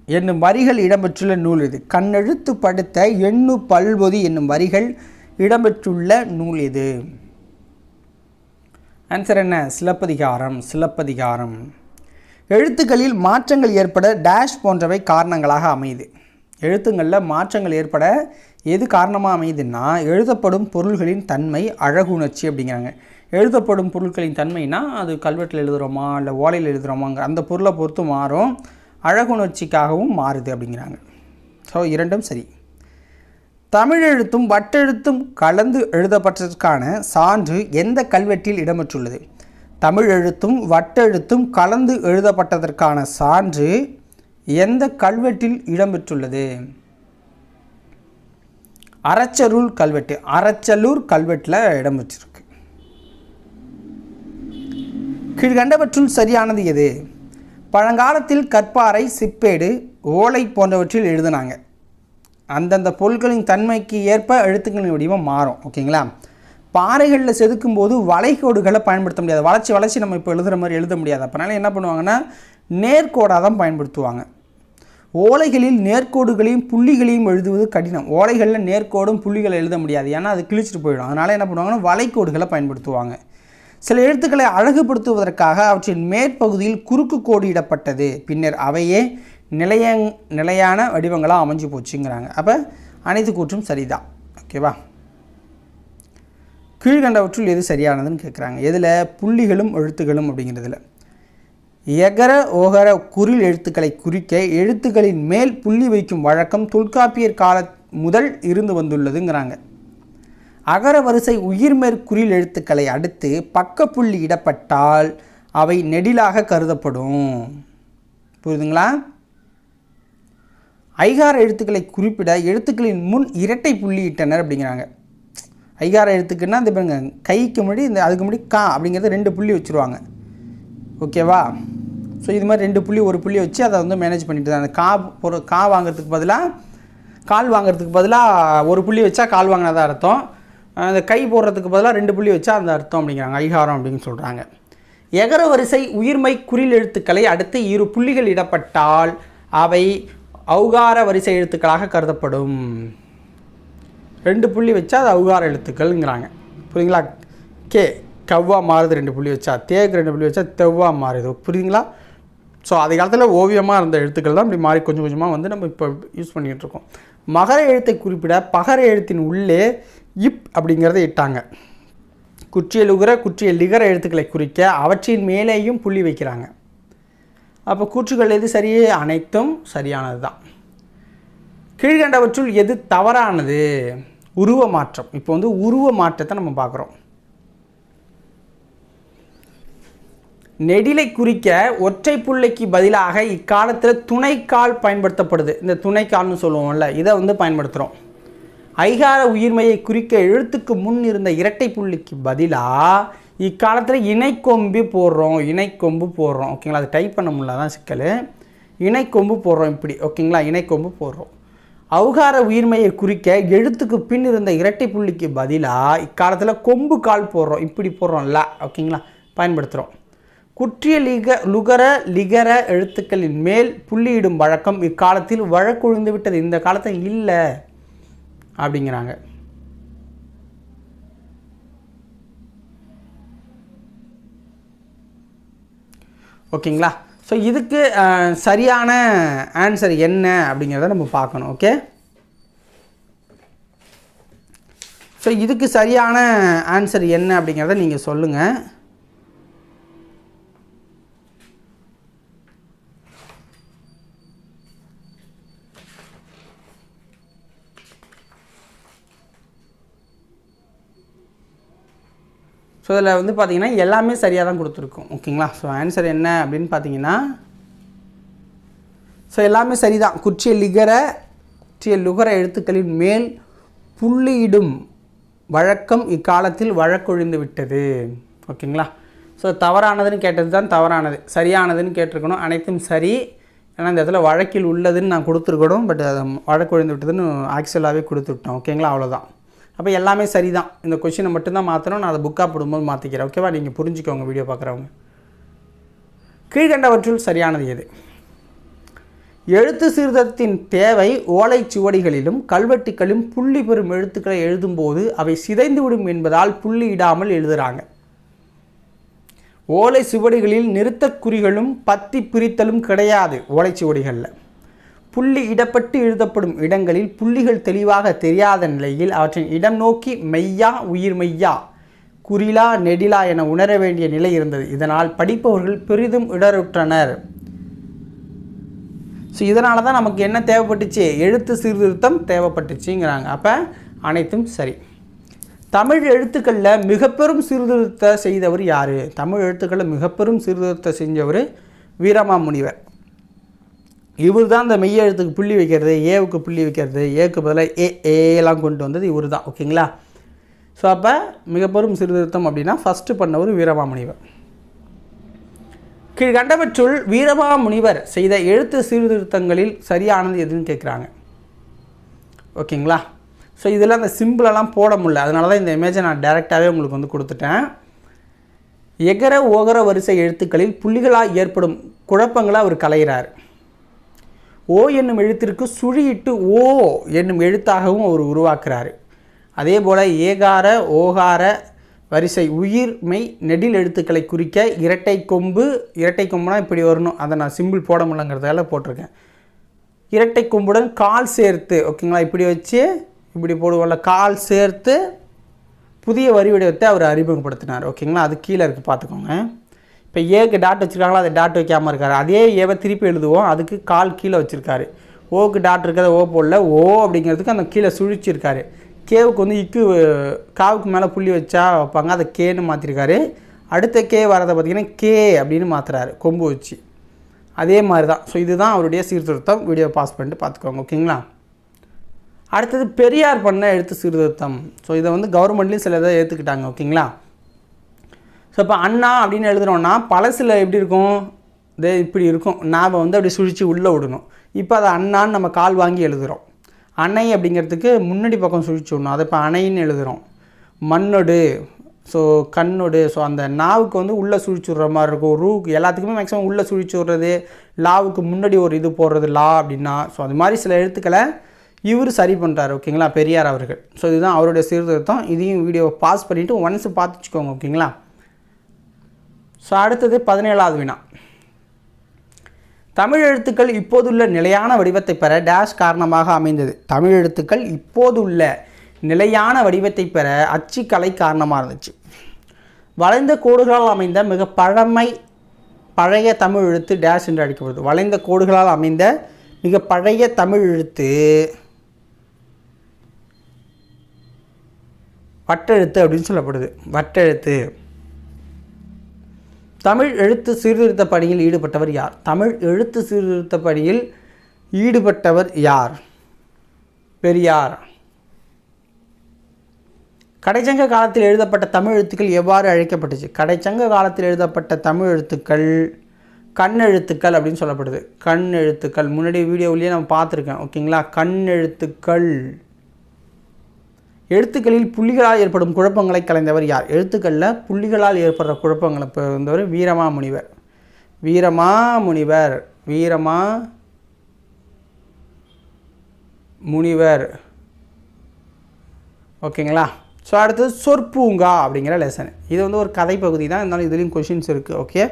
என்னும் வரிகள் இடம்பெற்றுள்ள நூல் இது. கண்ணெழுத்து படுத்த எண்ணு பல்பொதி என்னும் வரிகள் இடம்பெற்றுள்ள நூல் இது. ஆன்சர் என்ன? சிலப்பதிகாரம். எழுத்துக்களில் மாற்றங்கள் ஏற்பட டேஷ் போன்றவை காரணங்களாக அமையுது. எழுத்துங்களில் மாற்றங்கள் ஏற்பட எது காரணமாக அமையுதுன்னா எழுதப்படும் பொருள்களின் தன்மை, அழகுணர்ச்சி அப்படிங்கிறாங்க. எழுதப்படும் பொருட்களின் தன்மைனா அது கல்வெட்டில் எழுதுகிறோமா இல்லை ஓலையில் எழுதுகிறோமாங்க அந்த பொருளை பொறுத்து மாறும். அழகுணர்ச்சிக்காகவும் மாறுது அப்படிங்கிறாங்க. ஸோ இரண்டும் சரி. தமிழ் எழுத்தும் வட்டெழுத்தும் கலந்து எழுதப்பட்டதற்கான சான்று எந்த கல்வெட்டில் இடம்பெற்றுள்ளது? தமிழ் எழுத்தும் வட்டெழுத்தும் கலந்து எழுதப்பட்டதற்கான சான்று எந்த கல்வெட்டில் இடம்பெற்றுள்ளது? அரச்சலூர் கல்வெட்டில் இடம்பெற்றிருக்கு. கீழ்கண்டவற்றுள் சரியானது எது? பழங்காலத்தில் கற்பாறை, சிப்பேடு, ஓலை போன்றவற்றில் எழுதினாங்க. அந்தந்த பொருட்களின் தன்மைக்கு ஏற்ப எழுத்துக்களின் வடிவம் மாறும். ஓகேங்களா? பாறைகளில் செதுக்கும் போது வளைகோடுகளை பயன்படுத்த முடியாது. வளைச்சி நம்ம இப்போ எழுதுகிற மாதிரி எழுத முடியாது. அப்போனால என்ன பண்ணுவாங்கன்னா நேர்கோடாக தான் பயன்படுத்துவாங்க. ஓலைகளில் நேர்கோடுகளையும் புள்ளிகளையும் எழுதுவது கடினம். ஓலைகளில் நேர்கோடும் புள்ளிகளை எழுத முடியாது, ஏன்னா அது கிழிச்சிட்டு போயிடும். அதனால் என்ன பண்ணுவாங்கன்னா வளைகோடுகளை பயன்படுத்துவாங்க. சில எழுத்துக்களை அழகுபடுத்துவதற்காக அவற்றின் மேற்பகுதியில் குறுக்கு கோடு இடப்பட்டது. பின்னர் அவையே நிலையான வடிவங்களாக அமைஞ்சு போச்சுங்கிறாங்க. அப்போ அனைத்து கூற்றும் சரிதான். ஓகேவா? கீழ்கண்டவற்றுள் எது சரியானதுன்னு கேட்குறாங்க. எதில்? புள்ளிகளும் எழுத்துக்களும் அப்படிங்கிறதுல. எகர ஓகர குறில் எழுத்துக்களை குறிக்க எழுத்துக்களின் மேல் புள்ளி வைக்கும் வழக்கம் தொல்காப்பியர் கால முதல் இருந்து வந்துள்ளதுங்கிறாங்க. அகர வரிசை உயிர்மேற்குறில் எழுத்துக்களை அடுத்து பக்க புள்ளி இடப்பட்டால் அவை நெடிலாக கருதப்படும். புரியுதுங்களா? ஐகார எழுத்துக்களை குறிப்பிட எழுத்துக்களின் முன் இரட்டை புள்ளி இட்டனர் அப்படிங்கிறாங்க. ஐகார எழுத்துக்குன்னா இந்த பாருங்க கைக்கு முன்னாடி இந்த அதுக்கு முன்னாடி கா அப்படிங்கிறது 2 புள்ளி வச்சுருவாங்க. ஓகேவா? ஸோ இது மாதிரி 2 புள்ளி 1 புள்ளி வச்சு அதை வந்து மேனேஜ் பண்ணிட்டு தான். அந்த கா வாங்குறதுக்கு பதிலாக கால் வாங்குறதுக்கு பதிலாக 1 புள்ளி வச்சா கால் வாங்கினதா அர்த்தம். அந்த கை போடுறதுக்கு பதிலாக 2 புள்ளி வச்சா அந்த அர்த்தம் அப்படிங்கிறாங்க. ஐகாரம் அப்படின்னு சொல்கிறாங்க. எகர வரிசை உயிர்மை குறில் எழுத்துக்களை அடுத்து 2 புள்ளிகள் இடப்பட்டால் அவை ஔகார வரிசை எழுத்துக்களாக கருதப்படும். 2 புள்ளி வச்சா அது ஔகார எழுத்துக்கள்ங்கிறாங்க. புரியுங்களா? கே கவ்வா மாறுது 2 புள்ளி வச்சா, தேக்கு 2 புள்ளி வச்சா தெவ்வா மாறுது. புரியுதுங்களா? ஸோ அது காலத்தில் ஓவியமாக இருந்த எழுத்துக்கள் தான் இப்படி மாறி கொஞ்சம் கொஞ்சமாக வந்து நம்ம இப்போ யூஸ் பண்ணிகிட்டு இருக்கோம். மகர எழுத்தை குறிப்பிட பகர எழுத்தின் உள்ளே இப் அப்படிங்கிறத இட்டாங்க. குற்றிய லுகர குற்றிய லிகர எழுத்துக்களை குறிக்க அவற்றின் மேலேயும் புள்ளி வைக்கிறாங்க. அப்போ கூற்றுகள் எது சரியே? அனைத்தும் சரியானது தான். கீழ்கண்டவற்றுள் எது தவறானது? உருவ மாற்றம். இப்போ வந்து உருவ மாற்றத்தை நம்ம பார்க்குறோம். நெடிலை குறிக்க ஒற்றை புள்ளிக்கு பதிலாக இக்காலத்தில் துணைக்கால் பயன்படுத்தப்படுது. இந்த துணைக்கால்னு சொல்லுவோம்ல, இதை வந்து பயன்படுத்துகிறோம். ஐகார உயிர்மையை குறிக்க எழுத்துக்கு முன் இருந்த இரட்டை புள்ளிக்கு பதிலாக இக்காலத்தில் இணைக்கொம்பு போடுறோம். ஓகேங்களா? அது டைப் பண்ண முடியல, தான் சிக்கல். இணைக்கொம்பு போடுறோம் இப்படி. ஓகேங்களா? இணைக்கொம்பு போடுறோம். ஔகார உயிர்மையை குறிக்க எழுத்துக்கு பின் இருந்த இரட்டை புள்ளிக்கு பதிலாக இக்காலத்தில் கொம்பு கால் போடுறோம். இப்படி போடுறோம்ல. ஓகேங்களா? பயன்படுத்துகிறோம். குற்றிய லுகர லிகர எழுத்துக்களின் மேல் புள்ளியிடும் வழக்கம் இக்காலத்தில் வழக்கொழிந்து விட்டது. இந்த காலத்தில் இல்லை அப்படிங்கிறாங்க. ஓகேங்களா? ஸோ இதுக்கு சரியான ஆன்சர் என்ன அப்படிங்கிறத நம்ம பார்க்கணும். ஓகே, ஸோ இதுக்கு சரியான ஆன்சர் என்ன அப்படிங்கிறத நீங்கள் சொல்லுங்கள். ஸோ இதில் வந்து பார்த்திங்கன்னா எல்லாமே சரியாக தான் கொடுத்துருக்கோம். ஓகேங்களா? ஸோ ஆன்சர் என்ன அப்படின்னு பார்த்தீங்கன்னா, ஸோ எல்லாமே சரிதான். குற்றிய லுகர எழுத்துக்களின் மேல் புள்ளியிடும் வழக்கம் இக்காலத்தில் வழக்கொழிந்து விட்டது. ஓகேங்களா? ஸோ தவறானதுன்னு கேட்டது தான் தவறானது, சரியானதுன்னு கேட்டிருக்கணும். அனைத்தும் சரி. ஏன்னா இந்த இடத்துல வழக்கில் உள்ளதுன்னு நான் கொடுத்துருக்கணும். பட் அது வழக்கொழிந்து விட்டதுன்னு ஆக்சுவலாகவே கொடுத்துவிட்டோம். ஓகேங்களா? அவ்வளோதான். அப்போ எல்லாமே சரி தான். இந்த கொஷினை மட்டும்தான் மாற்றணும். நான் அதை புக்காக போடும்போது மாற்றிக்கிறேன். ஓகேவா? நீங்கள் புரிஞ்சுக்கோங்க வீடியோ பார்க்குறவங்க. கீழ்கண்டவற்றுள் சரியானது எது? எழுத்து சீர்திருத்தத்தின் தேவை ஓலைச்சுவடிகளிலும் கல்வெட்டுகளிலும் புள்ளி பெறும் எழுத்துக்களை எழுதும்போது அவை சிதைந்துவிடும் என்பதால் புள்ளி இடாமல் எழுதுகிறாங்க. ஓலை சுவடிகளில் நிறுத்தக்குறிகளும் பத்தி பிரித்தலும் கிடையாது. ஓலைச்சுவடிகளில் புள்ளி இடப்பட்டு எழுதப்படும் இடங்களில் புள்ளிகள் தெளிவாக தெரியாத நிலையில் அவற்றின் இடம் நோக்கி மெய்யா உயிர் மெய்யா குறிலா நெடிலா என உணர வேண்டிய நிலை இருந்தது. இதனால் படிப்பவர்கள் பெரிதும் இடருற்றனர். ஸோ இதனால தான் நமக்கு என்ன தேவைப்பட்டுச்சு? எழுத்து சீர்திருத்தம் தேவைப்பட்டுச்சுங்கிறாங்க. அப்போ அனைத்தும் சரி. தமிழ் எழுத்துக்களில் மிக பெரும் சீர்திருத்தம் செய்தவர் யார்? தமிழ் எழுத்துக்களில் மிக பெரும் சீர்திருத்தம் செஞ்சவர் வீரமாமுனிவர். இவர் தான் இந்த மெய்ய எழுத்துக்கு புள்ளி வைக்கிறது, ஏவுக்கு புள்ளி வைக்கிறது, ஏக்கு பதிலாக ஏலாம் கொண்டு வந்தது இவர் தான். ஓகேங்களா? ஸோ அப்போ மிக பெரும் சீர்திருத்தம் அப்படின்னா ஃபஸ்ட்டு பண்ணவர் வீரமாமுனிவர். கீழ்கண்டவற்றுள் வீரமாமுனிவர் செய்த எழுத்து சீர்திருத்தங்களில் சரியானது எதுன்னு கேட்குறாங்க. ஓகேங்களா? ஸோ இதெல்லாம் அந்த சிம்பிளெல்லாம் போட முடியல, அதனால தான் இந்த இமேஜை நான் டைரெக்டாகவே உங்களுக்கு வந்து கொடுத்துட்டேன். எகர ஓகர வரிசை எழுத்துக்களில் புள்ளிகளால் ஏற்படும் குழப்பங்களை அவர் களைகிறார். ஓ என்னும் எழுத்திற்கு சுழியிட்டு ஓ என்னும் எழுத்தாகவும் அவர் உருவாக்குறார். அதே போல் ஏகார ஓகார வரிசை உயிர்மை நெடில் எழுத்துக்களை குறிக்க இரட்டை கொம்புனா இப்படி வரணும். அதை நான் சிம்பிள் போட முடியலங்கிறதால போட்டிருக்கேன். இரட்டை கொம்புடன் கால் சேர்த்து, ஓகேங்களா, இப்படி வச்சு இப்படி போடுவோம்ல, கால் சேர்த்து புதிய வரி வடிவத்தை அவர் அறிமுகப்படுத்தினார். ஓகேங்களா? அது கீழே இருக்குது, பார்த்துக்கோங்க. இப்போ ஏக்கு டாட் வச்சுருக்காங்களா, அதை டாட் வைக்காமல் இருக்கார். அதே ஏவை திருப்பி எழுதுவோம், அதுக்கு கால் கீழே வச்சுருக்காரு. ஓக்கு டாட் இருக்கிறத ஓ போடல, ஓ அப்படிங்கிறதுக்கு அந்த கீழே சுழிச்சிருக்காரு. கேவுக்கு வந்து இக்கு காவுக்கு மேலே புள்ளி வச்சா வைப்பாங்க, அதை கேன்னு மாற்றிருக்காரு. அடுத்த கே வரதை பார்த்திங்கன்னா கே அப்படின்னு மாற்றுறாரு கொம்பு வச்சு. அதே மாதிரி தான். ஸோ இதுதான் அவருடைய சீர்திருத்தம். வீடியோ பாஸ் பண்ணிட்டு பார்த்துக்கோங்க. ஓகேங்களா? அடுத்தது பெரியார் பண்ண எழுத்து சீர்திருத்தம். ஸோ இதை வந்து கவர்மெண்ட்லேயும் சில இதை ஏற்றுக்கிட்டாங்க. ஓகேங்களா? ஸோ இப்போ அண்ணா அப்படின்னு எழுதுகிறோன்னா பழசில் எப்படி இருக்கும்? இப்படி இருக்கும். நாம் வந்து அப்படி சுழித்து உள்ளே விடணும். இப்போ அதை அண்ணான்னு நம்ம கால் வாங்கி எழுதுகிறோம். அணை அப்படிங்கிறதுக்கு முன்னாடி பக்கம் சுழிச்சு விடணும். அதை இப்போ அணைன்னு எழுதுகிறோம். மண்ணொடு, ஸோ கண்ணொடு. ஸோ அந்த நாவுக்கு வந்து உள்ளே சுழிச்சு விட்ற மாதிரி இருக்கும். ரூக்கு எல்லாத்துக்குமே மேக்ஸிமம் உள்ளே சுழிச்சு விட்றது, லாவுக்கு முன்னாடி ஒரு இது போடுறது லா அப்படின்னா. ஸோ அது மாதிரி சில எழுத்துக்களை இவர் சரி பண்ணுறாரு. ஓகேங்களா, பெரியார் அவர்கள். ஸோ இதுதான் அவருடைய சீர்திருத்தம். இதையும் வீடியோவை பாஸ் பண்ணிவிட்டு ஒன்ஸ் பார்த்து வச்சுக்கோங்க. ஓகேங்களா. ஸோ அடுத்தது 17வது வினா. தமிழ் எழுத்துக்கள் இப்போதுள்ள நிலையான வடிவத்தை பெற டேஷ் காரணமாக அமைந்தது. தமிழ் எழுத்துக்கள் இப்போதுள்ள நிலையான வடிவத்தை பெற அச்சுக்கலை காரணமாக இருந்துச்சு. வளைந்த கோடுகளால் அமைந்த மிக பழைய தமிழ் எழுத்து டேஷ் என்று அழைக்கப்படுது. வளைந்த கோடுகளால் அமைந்த மிக பழைய தமிழ் எழுத்து வட்டெழுத்து அப்படின்னு சொல்லப்படுது. வட்டெழுத்து. தமிழ் எழுத்து சீர்திருத்த பணியில் ஈடுபட்டவர் யார்? தமிழ் எழுத்து சீர்திருத்த பணியில் ஈடுபட்டவர் யார்? பெரியார். கடைச்சங்க காலத்தில் எழுதப்பட்ட தமிழ் எழுத்துக்கள் எவ்வாறு அழைக்கப்பட்டுச்சு? கடைச்சங்க காலத்தில் எழுதப்பட்ட தமிழ் எழுத்துக்கள் கண் எழுத்துக்கள் அப்படின்னு சொல்லப்படுது. கண் எழுத்துக்கள் முன்னாடி வீடியோவிலேயே நம்ம பார்த்துருக்கேன். ஓகேங்களா. கண் எழுத்துக்கள். எழுத்துக்களில் புள்ளிகளால் ஏற்படும் குழப்பங்களை கலைந்தவர் யார்? எழுத்துக்களில் புள்ளிகளால் ஏற்படுற குழப்பங்களை பிறந்தவர் வீரமாமுனிவர். வீரமாமுனிவர். ஓகேங்களா. ஸோ அடுத்தது சொற்பூங்கா அப்படிங்கிற லெசன். இது வந்து ஒரு கதை பகுதி தான், இருந்தாலும் இதுலேயும் கொஷின்ஸ் இருக்குது. ஓகே.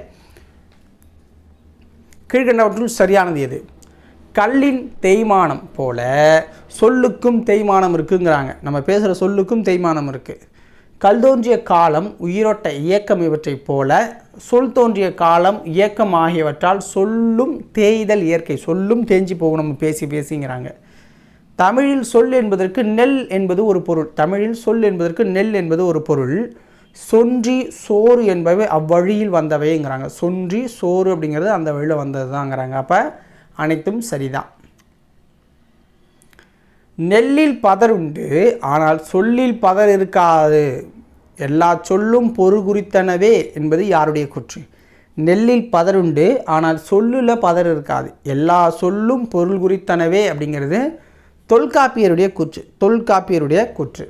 கீழ்கண்டவற்றுள் சரியானது எது? கல்லின் தேய்மானம் போல சொல்லுக்கும் தேய்மானம் இருக்குங்கிறாங்க. நம்ம பேசுகிற சொல்லுக்கும் தேய்மானம் இருக்குது. கல் தோன்றிய காலம், உயிரோட்ட இயக்கம் இவற்றை போல சொல் தோன்றிய காலம், இயக்கம் ஆகியவற்றால் சொல்லும் தேய்தல் இயற்கை. சொல்லும் தேஞ்சி போகும் நம்ம பேசிங்கிறாங்க. தமிழில் சொல் என்பதற்கு நெல் என்பது ஒரு பொருள். தமிழில் சொல் என்பதற்கு நெல் என்பது ஒரு பொருள். சொன்றி சோறு என்பவை அவ்வழியில் வந்தவைங்கிறாங்க. சொன்றி சோறு அப்படிங்கிறது அந்த வழியில் வந்தது தாங்கிறாங்க. அப்போ அனைத்தும் சரிதான். நெல்லில் பதர் உண்டு, ஆனால் சொல்லில் பதர் இருக்காது. எல்லா சொல்லும் பொருள் குறித்தனவே என்பது யாருடைய கூற்று? நெல்லில் பதர் உண்டு, ஆனால் சொல்லில் பதர் இருக்காது. எல்லா சொல்லும் பொருள் குறித்தனவே அப்படிங்கிறது தொல்காப்பியருடைய கூற்று.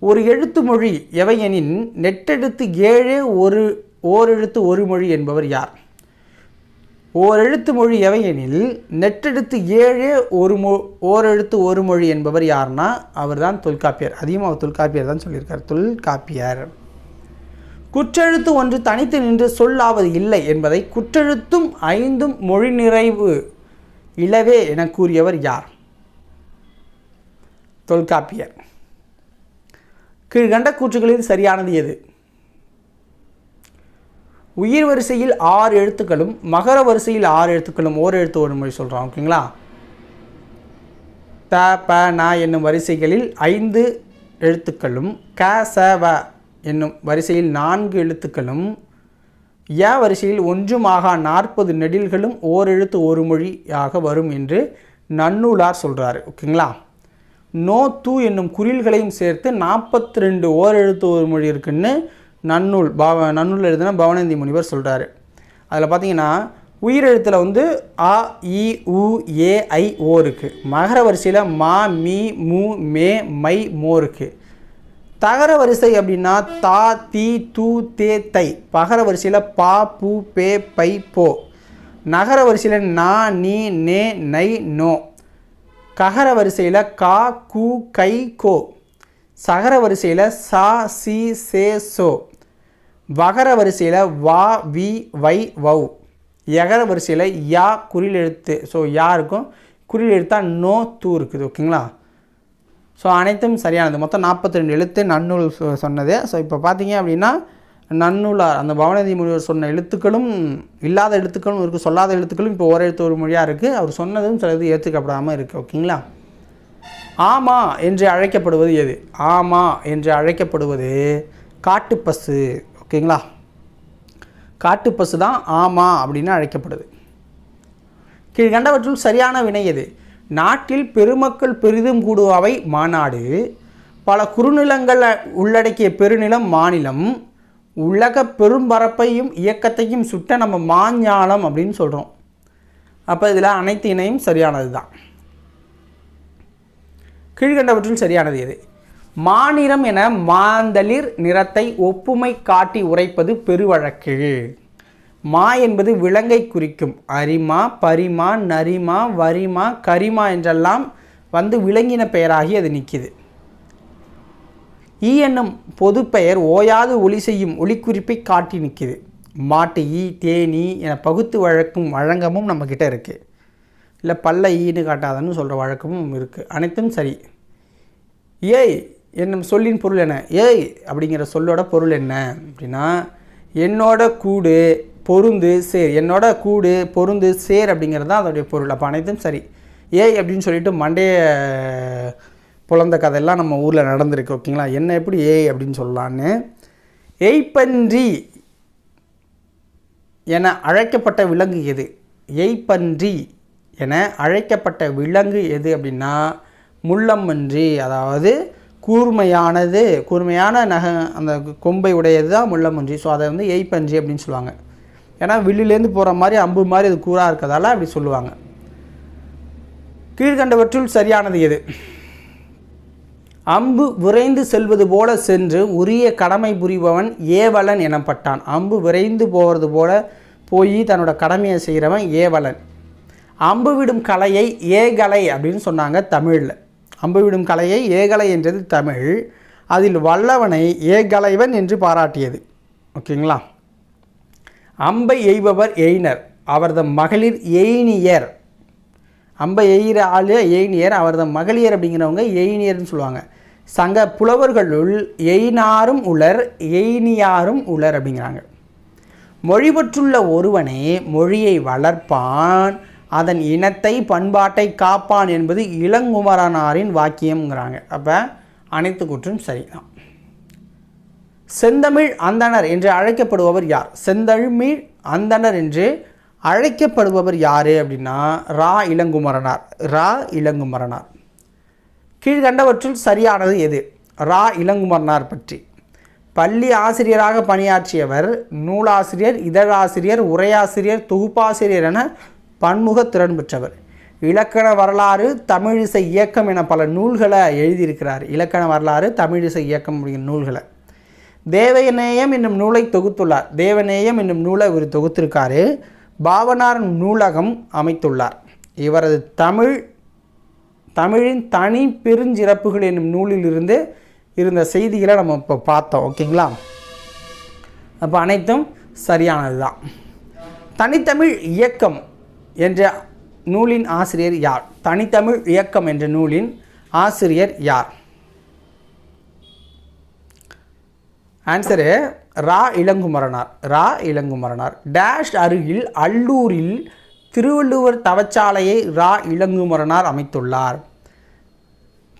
ஒரு எழுத்து மொழி எவையெனின் நெட்டெழுத்து 7 ஓரெழுத்து ஒரு மொழி என்பவர் யார்? ஓரெழுத்து மொழி எவையெனில் நெட்டெழுத்து 7 ஓரெழுத்து ஒரு மொழி என்பவர் யார்னா அவர் தான் தொல்காப்பியர். அதிகமாக அவர் தொல்காப்பியர் தான் சொல்லியிருக்கார். தொல்காப்பியர். குற்றெழுத்து ஒன்று தனித்து நின்று சொல்லாவது இல்லை என்பதை குற்றெழுத்தும் 5 மொழி நிறைவு இலவே என கூறியவர் யார்? தொல்காப்பியர். கீழ்கண்ட கூற்றுகளில் சரியானது எது? உயிர் வரிசையில் 6 எழுத்துக்களும் மகர வரிசையில் 6 எழுத்துக்களும் ஓரெழுத்து ஒரு மொழி சொல்கிறோம். ஓகேங்களா. த ப ந என்னும் வரிசைகளில் 5 எழுத்துக்களும், க ச வ என்னும் வரிசையில் 4 எழுத்துக்களும், ய வரிசையில் ஒன்றுமாக 40 நெடில்களும் ஓரெழுத்து ஒரு மொழியாக வரும் என்று நன்னூலார் சொல்கிறாரு. ஓகேங்களா. நோ தூ என்னும் குறில்களையும் சேர்த்து 42 ஓரெழுத்து ஒரு மொழி இருக்குன்னு நன்னூல் எழுதின பவனந்தி முனிவர் சொல்கிறாரு. அதில் பார்த்தீங்கன்னா உயிரெழுத்தில் வந்து அ இ உ ஏ ஐ ஓ இருக்குது. மகர வரிசையில் மா மீ மூ மே மை மோ இருக்குது. தகர வரிசை அப்படின்னா தா தி து தே தை. பகர வரிசையில் பா பூ பே பை போ. நகர வரிசையில் நா நீ நே நை நோ. ககர வரிசையில் கா கு கை கோ. சகர வரிசையில் சா சி சே சோ. வகர வரிசையில் வா வி வை வௌ. யகர வரிசையில் யா குறில் எழுத்து. ஸோ யா இருக்கும், குறில் எழுத்தா நோ தூ இருக்குது. ஓகேங்களா. ஸோ அனைத்தும் சரியானது. மொத்தம் 42 எழுத்து நன்னூல் சொன்னது. ஸோ இப்போ பார்த்தீங்க அப்படின்னா நன்னூலார் அந்த பவனந்தி முனிவர் சொன்ன எழுத்துக்களும் இல்லாத எழுத்துக்களும் இருக்குது, சொல்லாத எழுத்துக்களும் இப்போ ஓரெழுத்து ஒரு மொழியாக இருக்குது. அவர் சொன்னதும் சிலது ஏற்றுக்கப்படாமல் இருக்குது. ஓகேங்களா. ஆமா என்று அழைக்கப்படுவது எது? ஆமா என்று அழைக்கப்படுவது காட்டுப்பசு. ஓகேங்களா. காட்டுப்பசு தான் ஆமா அப்படின்னு அழைக்கப்படுது. கீழ்கண்டவற்றுள் சரியான வினை எது? நாட்டில் பெருமக்கள் பெரிதும் கூடுவாவை மாநாடு. பல குறுநிலங்கள் உள்ளடக்கிய பெருநிலம் மாநிலம். உலக பெரும்பரப்பையும் இயக்கத்தையும் சுட்ட நம்ம மாஞாலம் அப்படின்னு சொல்கிறோம். அப்போ இதில் அனைத்து இணையும் சரியானது தான். கீழ்கண்டவற்றில் சரியானது எது? மாநிறம் என மாந்தளிர் நிறத்தை ஒப்புமை காட்டி உரைப்பது பெருவழக்கு. மா என்பது விலங்கை குறிக்கும். அரிமா, பரிமா, நரிமா, வரிமா, கரிமா என்றெல்லாம் வந்து விலங்கின பெயராகி அது நிற்கிது. ஈ என்னும் பொது பெயர் ஓயாது ஒலி செய்யும் ஒலிக்குறிப்பை காட்டி நிற்கிது. மாட்டு ஈ, தேனி என பகுத்து வழக்கமும் நம்மக்கிட்ட இருக்குது. இல்லை பல்ல ஈன்னு காட்டாதன்னு சொல்கிற வழக்கமும் இருக்குது. அனைத்தும் சரி. ஏய் என்னும் சொல்லின் பொருள் என்ன? ஏய் அப்படிங்கிற சொல்லோட பொருள் என்ன அப்படின்னா, என்னோட கூடு பொருந்து சேர். என்னோட கூடு பொருந்து சேர் அப்படிங்கிறது தான் அதோடைய பொருள். அப்போ அனைத்தும் சரி. ஏய் அப்படின்னு சொல்லிட்டு மண்டைய புலந்த கதையெல்லாம் நம்ம ஊரில் நடந்திருக்கு. ஓகேங்களா? என்ன எப்படி ஏய் அப்படின்னு சொல்லலான்னு. எய்ப்பன்றி என அழைக்கப்பட்ட விலங்கு எது? எய்ப்பன்றி என அழைக்கப்பட்ட விலங்கு எது அப்படின்னா முள்ளம்பன்றி. அதாவது கூர்மையான அந்த கொம்பை உடையது தான் முள்ளம்பன்றி. ஸோ அதை வந்து எய்ப்பன்றி அப்படின்னு சொல்லுவாங்க. ஏன்னா வில்லுலேருந்து போகிற மாதிரி அம்பு மாதிரி அது கூராக இருக்கிறதால அப்படி சொல்லுவாங்க. கீழ்கண்டவற்றுள் சரியானது எது? அம்பு விரைந்து செல்வது போல சென்று உரிய கடமை புரிபவன் ஏவலன் எனப்பட்டான். அம்பு விரைந்து போகிறது போல போய் தன்னோட கடமையை செய்கிறவன் ஏவலன். அம்பு விடும் கலையை ஏகலை அப்படின்னு சொன்னாங்க தமிழில். அம்பு விடும் கலையை ஏகலை என்றது தமிழ். அதில் வல்லவனை ஏகலைவன் என்று பாராட்டியது. ஓகேங்களா? அம்பை எய்பவர் எய்னர், அவரது மகளிர் எய்னியர். அம்பை எய்கிற ஆள் எய்னியர், அவரது மகளிர் அப்படிங்கிறவங்க எய்னியர்னு சொல்லுவாங்க. சங்க புலவர்களுள் எய்னாரும் உலர் எய்னியாரும் உலர் அப்படிங்கிறாங்க. மொழிபற்றுள்ள ஒருவனே மொழியை வளர்ப்பான், அதன் இனத்தை பண்பாட்டை காப்பான் என்பது இளங்குமரனாரின் வாக்கியம்ங்கிறாங்க. அப்போ அனைத்து கூற்றும் சரிதான். செந்தமிழ் அந்தணர் என்று அழைக்கப்படுபவர் யார்? செந்தமிழ் அந்தணர் என்று அழைக்கப்படுபவர் யார் அப்படின்னா ரா இளங்குமரனார். ரா இளங்குமரனார். கீழ்கண்டவற்றுள் சரியானது எது? ரா இளங்குமரனார் பற்றி. பள்ளி ஆசிரியராக பணியாற்றியவர். நூலாசிரியர், இதழாசிரியர், உரையாசிரியர், தொகுப்பாசிரியர் என பன்முக திறன் பெற்றவர். இலக்கண வரலாறு, தமிழிசை இயக்கம் என பல நூல்களை எழுதியிருக்கிறார். இலக்கண வரலாறு, தமிழிசை இயக்கம் அப்படிங்கிற நூல்களை. தேவநேயம் என்னும் நூலை தொகுத்துள்ளார். தேவநேயம் என்னும் நூலை இவர் தொகுத்திருக்காரு. பாவனார் நூலகம் அமைத்துள்ளார். இவரது தமிழின் தனி பெருஞ்சிறப்புகள் என்னும் நூலிலிருந்து இருந்த செய்திகளை நம்ம இப்போ பார்த்தோம். ஓகேங்களா? அப்போ அனைத்தும் சரியானது தான். தனித்தமிழ் இயக்கம் என்ற நூலின் ஆசிரியர் யார்? தனித்தமிழ் இயக்கம் என்ற நூலின் ஆசிரியர் யார்? ஆன்சரு ரா இளங்குமரனார். ரா இளங்குமரனார். டேஷ் அருகில் அல்லூரில் திருவள்ளுவர் தவச்சாலையை ரா இளங்குமரனார் அமைத்துள்ளார்.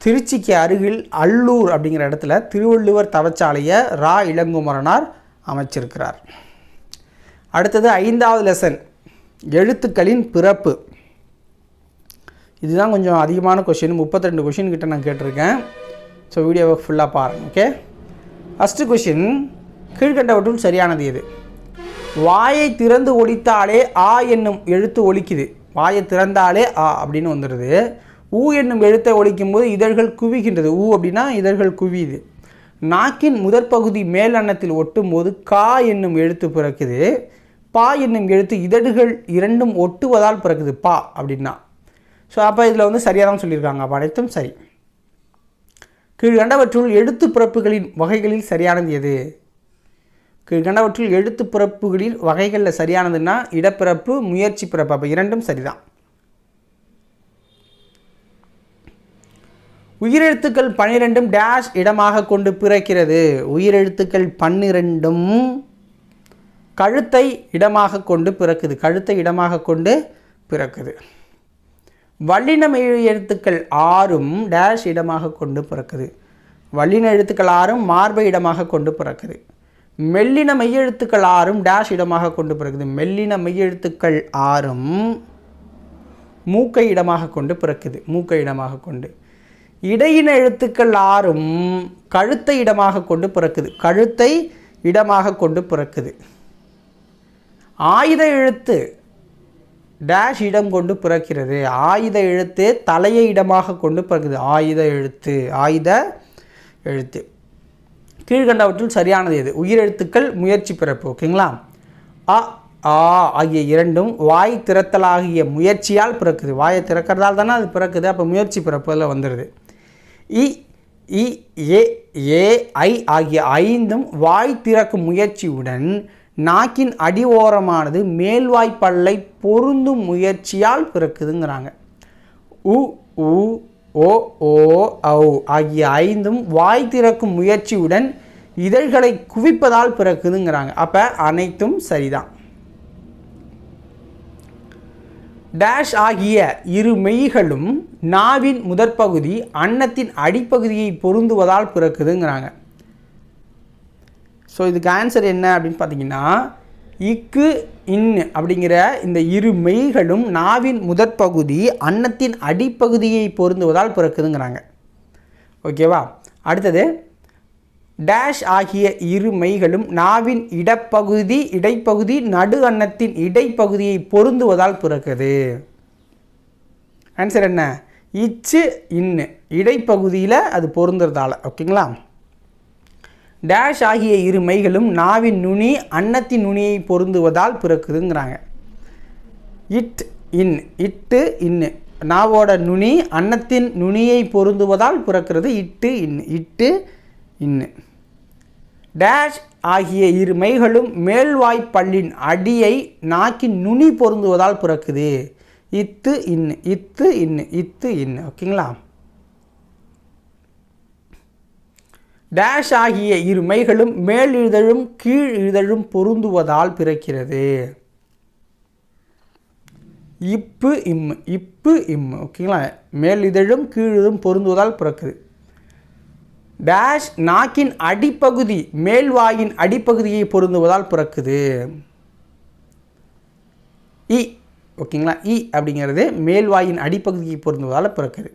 திருச்சிக்கு அருகில் அல்லூர் அப்படிங்கிற இடத்துல திருவள்ளுவர் தவச்சாலையை ரா இளங்குமரனார் அமைச்சிருக்கிறார். அடுத்தது 5வது லெசன், எழுத்துக்களின் பிறப்பு. இதுதான் கொஞ்சம் அதிகமான கொஷின். 32 கொஷின் கிட்ட நான் கேட்டிருக்கேன். ஸோ வீடியோவை ஃபுல்லாக பாருங்கள். ஓகே? ஃபஸ்ட்டு கொஷின், கீழ்கண்டவற்றுள் சரியானது எது? வாயை திறந்து ஒலித்தாலே ஆ என்னும் எழுத்து ஒலிக்குது. வாயை திறந்தாலே ஆ அப்படின்னு வந்துடுது. ஊ என்னும் எழுத்தை ஒலிக்கும் போது இதழ்கள் குவிகின்றது. ஊ அப்படின்னா இதழ்கள் குவியுது. நாக்கின் முதற்பகுதி மேல் அன்னத்தில் ஒட்டும் போது கா என்னும் எழுத்து பிறக்குது. பா என்னும் எழுத்து இதழ்கள் இரண்டும் ஒட்டுவதால் பிறக்குது. பா அப்படின்னா. ஸோ அப்போ இதில் வந்து சரியாக தான் சொல்லியிருக்காங்க. அப்போ அனைத்தும் சரி. கீழ்கண்டவற்றுள் எழுத்து பிறப்புகளின் வகைகளில் சரியானது எது? கீழ்கண்டவற்றுள் எழுத்து பிறப்புகளில் வகைகளில் சரியானதுன்னா இடப்பிறப்பு, முயற்சி பிறப்பு. அப்போ இரண்டும் சரிதான். உயிரெழுத்துக்கள் 12 டேஷ் இடமாக கொண்டு பிறக்கிறது. உயிரெழுத்துக்கள் 12 கழுத்தை இடமாக கொண்டு பிறக்குது. கழுத்தை இடமாக கொண்டு பிறக்குது. வல்லின மெய் எழுத்துக்கள் 6 டேஷ் இடமாக கொண்டு பிறக்குது. வல்லின எழுத்துக்கள் 6 மார்பை இடமாக கொண்டு பிறக்குது. மெல்லின மெய்யெழுத்துக்கள் 6 டேஷ் இடமாக கொண்டு பிறக்குது. மெல்லின மெய்யெழுத்துக்கள் 6 மூக்கை இடமாக கொண்டு பிறக்குது. மூக்கை இடமாக கொண்டு. இடையின எழுத்துக்கள் 6 கழுத்தை இடமாக கொண்டு பிறக்குது. கழுத்தை இடமாக கொண்டு பிறக்குது. ஆயுத எழுத்து டேஷ் இடம் கொண்டு பிறக்கிறது. ஆயுத எழுத்து தலையை இடமாக கொண்டு பிறக்குது. ஆயுத எழுத்து கீழ்கண்டவற்றில் சரியானது எது? உயிரெழுத்துக்கள் முயற்சி பிறப்பு. ஓகேங்களா? அ ஆ ஆகிய இரண்டும் வாய் திறத்தலாகிய முயற்சியால் பிறக்குது. வாயை திறக்கிறதால் தானே அது பிறக்குது. அப்போ முயற்சி பிறப்பு அதில் வந்துடுது. இ இ ஏ ஏ ஐ ஆகிய ஐந்தும் வாய் திறக்கும் முயற்சியுடன் நாக்கின் அடி ஓரமானது மேல்வாய்ப்பல்லை பொருந்தும் முயற்சியால் பிறக்குதுங்கிறாங்க. உ உ ஓ ஓ ஔ ஆகிய ஐந்தும் வாய் திறக்கும் முயற்சியுடன் இதழ்களை குவிப்பதால் பிறக்குதுங்கிறாங்க. அப்போ அனைத்தும் சரிதான். டேஷ் ஆகிய இரு மெய்களும் நாவின் முதற்பகுதி அன்னத்தின் அடிப்பகுதியை பொருந்துவதால் பிறக்குதுங்கிறாங்க. ஸோ இதுக்கு ஆன்சர் என்ன அப்படின்னு பார்த்தீங்கன்னா, இக்கு இன் அப்படிங்கிற இந்த இரு மெய்களும் நாவின் முதற்பகுதி அன்னத்தின் அடிப்பகுதியை பொருந்துவதால் பிறக்குதுங்கிறாங்க. ஓகேவா? அடுத்தது, டேஷ் ஆகிய இரு மெய்களும் நாவின் இடைப்பகுதி நடு அன்னத்தின் இடைப்பகுதியை பொருந்துவதால் பிறக்குது. ஆன்சர் என்ன? இச்சு இன்னு இடைப்பகுதியில் அது பொருந்துறதால. ஓகேங்களா? டேஷ் ஆகிய இரு மெய்களும் நாவின் நுனி அன்னத்தின் நுனியை பொருந்துவதால் பிறக்குதுங்கிறாங்க. இட்டு இன்னு நாவோட நுனி அன்னத்தின் நுனியை பொருந்துவதால் பிறக்கிறது. இட்டு இன்னு. டேஷ் ஆகிய இரு மெய்களும் மேல்வாய்ப்பல்லின் அடியை நாக்கின் நுனி பொருந்துவதால் பிறக்குது. இத்து இன்னு. ஓகேங்களா? டேஷ் ஆகிய இரு மெய்களும் மேல் இதழும் கீழ் இதழும் பொருந்துவதால் பிறக்கிறது. இப்பு இம்மு. ஓகேங்களா? மேல் இதழும் கீழ் இதழும் பொருந்துவதால் பிறக்குது. டேஷ் நாக்கின் அடிப்பகுதி மேல்வாயின் அடிப்பகுதியை பொருந்துவதால் பிறக்குது. ஓகேங்களா? அப்படிங்கிறது மேல்வாயின் அடிப்பகுதியை பொருந்துவதால் பிறக்குது.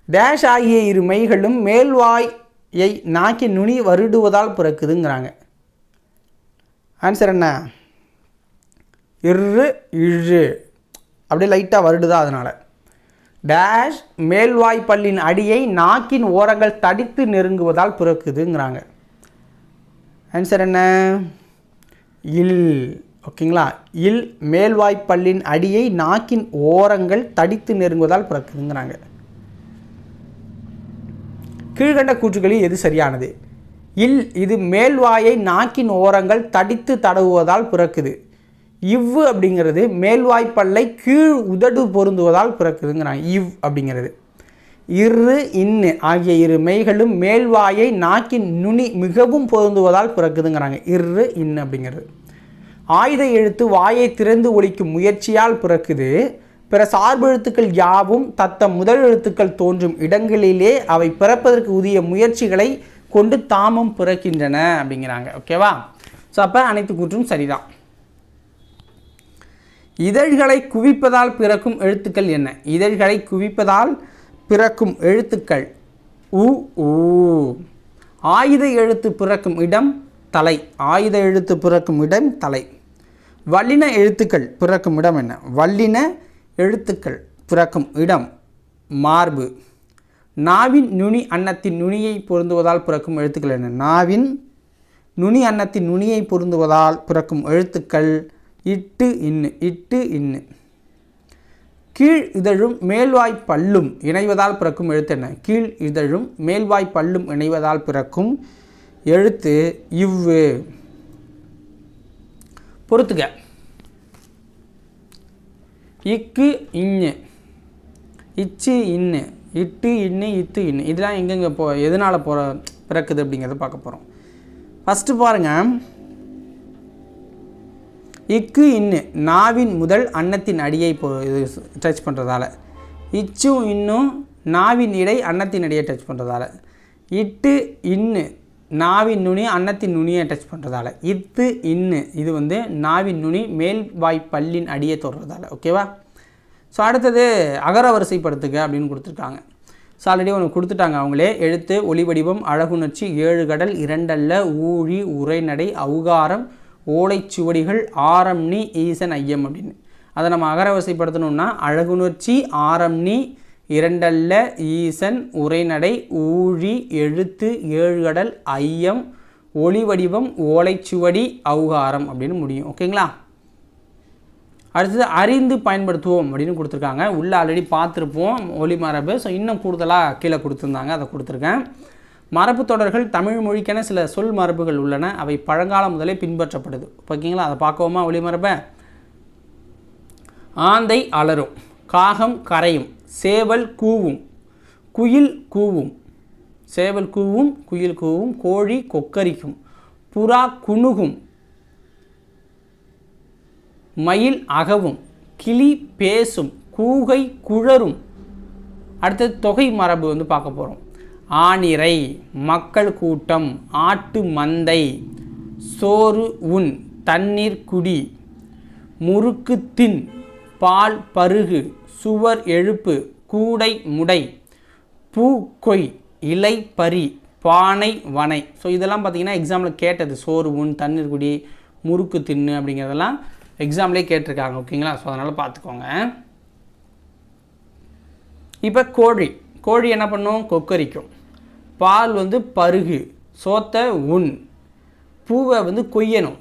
டேஷ் ஆகிய இரு மெய்களும் மேல்வாயை நாக்கின் நுனி வருடுவதால் பிறக்குதுங்கிறாங்க. ஆன்சர் என்ன? இழு அப்படியே லைட்டாக வருடுதா அதனால். டேஷ் மேல்வாய்ப்பல்லின் அடியை நாக்கின் ஓரங்கள் தடித்து நெருங்குவதால் பிறக்குதுங்கிறாங்க. ஆன்சர் என்ன? இல். ஓகேங்களா? இல் மேல்வாய்ப்பல்லின் அடியை நாக்கின் ஓரங்கள் தடித்து நெருங்குவதால் பிறக்குதுங்கிறாங்க. கீழ்கண்ட கூற்றுகளில் எது சரியானது? இது மேல்வாயை நாக்கின் ஓரங்கள் தடித்து தடவுவதால் பிறக்குது. இவ்வு அப்படிங்கிறது மேல்வாய்ப்பல்லை கீழ் உதடு பொருந்துவதால் பிறக்குதுங்கிறாங்க. அப்படிங்கிறது. இன்னு ஆகிய இரு மெய்களும் மேல்வாயை நாக்கின் நுனி மிகவும் பொருந்துவதால் பிறக்குதுங்கிறாங்க. இன்னு அப்படிங்கிறது. ஆயுத எழுத்து வாயை திறந்து ஒலிக்கும் முயற்சியால் பிறக்குது. பிற சார்பெழுத்துக்கள் யாவும் தத்தம் முதல் எழுத்துக்கள் தோன்றும் இடங்களிலே அவை பிறப்பதற்கு உரிய முயற்சிகளை கொண்டு தாமும் பிறக்கின்றன அப்படிங்கிறாங்க. ஓகேவா? ஸோ அப்போ அனைத்து கூற்றும் சரிதான். இதழ்களை குவிப்பதால் பிறக்கும் எழுத்துக்கள் என்ன? இதழ்களை குவிப்பதால் பிறக்கும் எழுத்துக்கள் ஆயுத எழுத்து பிறக்கும் இடம் தலை. ஆயுத எழுத்து பிறக்கும் இடம் தலை. வல்லின எழுத்துக்கள் பிறக்கும் இடம் என்ன? வல்லின எழுத்துக்கள் பிறக்கும் இடம் மார்பு. நாவின் நுனி அன்னத்தின் நுனியை பொருந்துவதால் பிறக்கும் எழுத்துக்கள் என்ன? நாவின் நுனி அன்னத்தின் நுனியை பொருந்துவதால் பிறக்கும் எழுத்துக்கள் இட்டு இன்னு. கீழ் இதழும் மேல்வாய் பல்லும் இணைவதால் பிறக்கும் எழுத்து என்ன? கீழ் இதழும் மேல்வாய் பல்லும் இணைவதால் பிறக்கும் எழுத்து இவ்வு. பொறுத்துக. இக்கு இன்னு, இச்சு இன்னு, இட்டு இன்னு, இத்து இன்னு. இதெல்லாம் எங்கெங்கே எதனால் பிறக்குது அப்படிங்கிறத பார்க்க போகிறோம். ஃபஸ்ட்டு பாருங்கள். இக்கு இன்னு நாவின் முதல் அன்னத்தின் அடியை டச் பண்ணுறதால. இச்சும் இன்னும் நாவின் இடை அன்னத்தின் அடியை டச் பண்ணுறதால. இட்டு இன்னு நாவின் நுனி அன்னத்தின் நுனியை டச் பண்ணுறதால. இத்து இன்னு இது நாவின் நுனி மேல்வாய் பல்லின் அடியை தொடுறதால. ஓகேவா? ஸோ அடுத்தது அகர வரிசைப்படுத்துக அப்படின்னு கொடுத்துருக்காங்க. ஸோ ஆல்ரெடி ஒன்று கொடுத்துட்டாங்க அவங்களே. எழுத்து, ஒளி வடிவம், அழகுணர்ச்சி, 7 கடல், 2 அல்ல, ஊழி, உரைநடை, ஔகாரம், ஓலைச்சுவடிகள், ஆரம் நீ, ஈசன், ஐயம் அப்படின்னு. அதை நம்ம அகரவரிசைப்படுத்தணும்னா அழகுணர்ச்சி, ஆரம் நீ, 2 அல்ல, ஈசன், உரைநடை, ஊழி, எழுத்து, 7 கடல், ஐயம், ஒளி வடிவம், ஓலைச்சுவடி, ஔகாரம் அப்படின்னு முடியும். ஓகேங்களா? அடுத்தது அறிந்து பயன்படுத்துவோம் அப்படின்னு கொடுத்துருக்காங்க. உள்ளே ஆல்ரெடி பார்த்துருப்போம் ஒலி மரபு. ஸோ இன்னும் கூடுதலாக கீழே கொடுத்துருந்தாங்க, அதை கொடுத்துருக்கேன். மரபு தொடர்கள் தமிழ் மொழிக்கென சில சொல் மரபுகள் உள்ளன, அவை பழங்காலம் முதலே பின்பற்றப்படுது. ஓகேங்களா? அதை பார்க்கவோமா? ஒலி மரபை. ஆந்தை அலரும், காகம் கரையும், சேவல் கூவும், குயில் கூவும், சேவல் கூவும், குயில் கூவும், கோழி கொக்கரிக்கும், புறா குணுகும், மயில் அகவும், கிளி பேசும், கூகை குழரும். அடுத்தது தொகை மரபு வந்து பார்க்க போகிறோம். ஆனிரை, மக்கள் கூட்டம், ஆட்டு மந்தை, சோறு உண், தண்ணீர் குடி, முறுக்கு தின், பால் பருகு, சுவர் எழுப்பு, கூடை முடை, பூ கொய், இலை பறி, பானை வனை. ஸோ இதெல்லாம் பார்த்திங்கன்னா எக்ஸாமில் கேட்டது. சோறு உண், தண்ணீர் குடி, முறுக்கு தின்னு அப்படிங்கிறதெல்லாம் எக்ஸாம்லேயே கேட்டிருக்காங்க. ஓகேங்களா? ஸோ அதனால் பார்த்துக்கோங்க. இப்போ கோழி, கோழி என்ன பண்ணும்? கொக்கரிக்கும். பால் வந்து பருகு, சோத்தை உண், பூவை வந்து கொய்யணும்.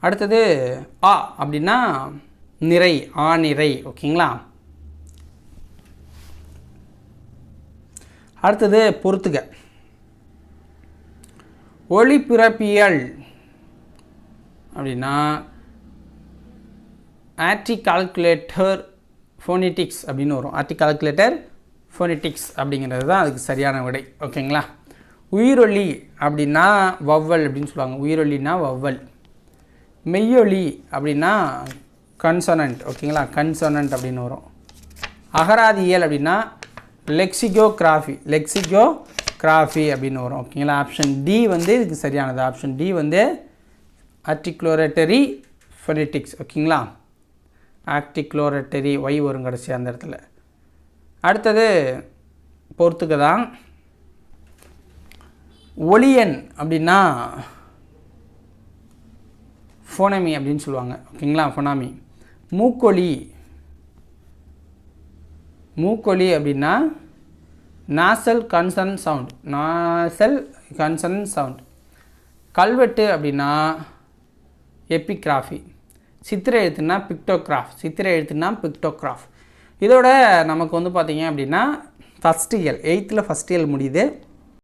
அடுத்தது ஆ அப்படின்னா நிறை, ஆநிறை. ஓகேங்களா? அடுத்தது பொறுத்துக. ஒளிபிறப்பியல் அப்படின்னா ஆர்டிகால்குலேட்டர் ஃபோனிட்டிக்ஸ் அப்படின்னு வரும். ஆர்டிகால்குலேட்டர் ஃபோனிட்டிக்ஸ் அப்படிங்கிறது தான் அதுக்கு சரியான விடை. ஓகேங்களா? உயிரொலி அப்படின்னா வவ்வல் அப்படின்னு சொல்லுவாங்க. உயிரொலின்னா வவ்வல். மெய்யொலி அப்படின்னா கன்சனன்ட். ஓகேங்களா? கன்சனன்ட் அப்படின்னு வரும். அகராதியல் அப்படின்னா லெக்சிகோகிராஃபி, லெக்சிகோகிராஃபி அப்படின்னு வரும். ஓகேங்களா? ஆப்ஷன் டி வந்து இதுக்கு சரியானது. ஆப்ஷன் டி வந்து ஆர்டிகுலேட்டரி ஃபோனிட்டிக்ஸ். ஓகேங்களா? ஆர்டிகுலேட்டரி ஒய் வரும் கடைசி அந்த இடத்துல. அடுத்தது பொறுத்துக்க தான். ஒளியன் அப்படின்னா ஃபோனமி அப்படின்னு சொல்லுவாங்க. ஓகேங்களா? ஃபோனாமி. மூக்கொலி, மூக்கொலி அப்படின்னா nozzle consonant sound, nozzle consonant sound. கல்வெட்டு அப்படின்னா எபிகிராஃபி. சித்திரை எழுத்துனா பிக்டோகிராஃப், சித்திரை எழுத்துனா பிக்டோகிராஃப். இதோட நமக்கு வந்து பார்த்திங்க அப்படின்னா ஃபஸ்ட் இயல் 8th ஃபஸ்ட் இயல் முடியுது.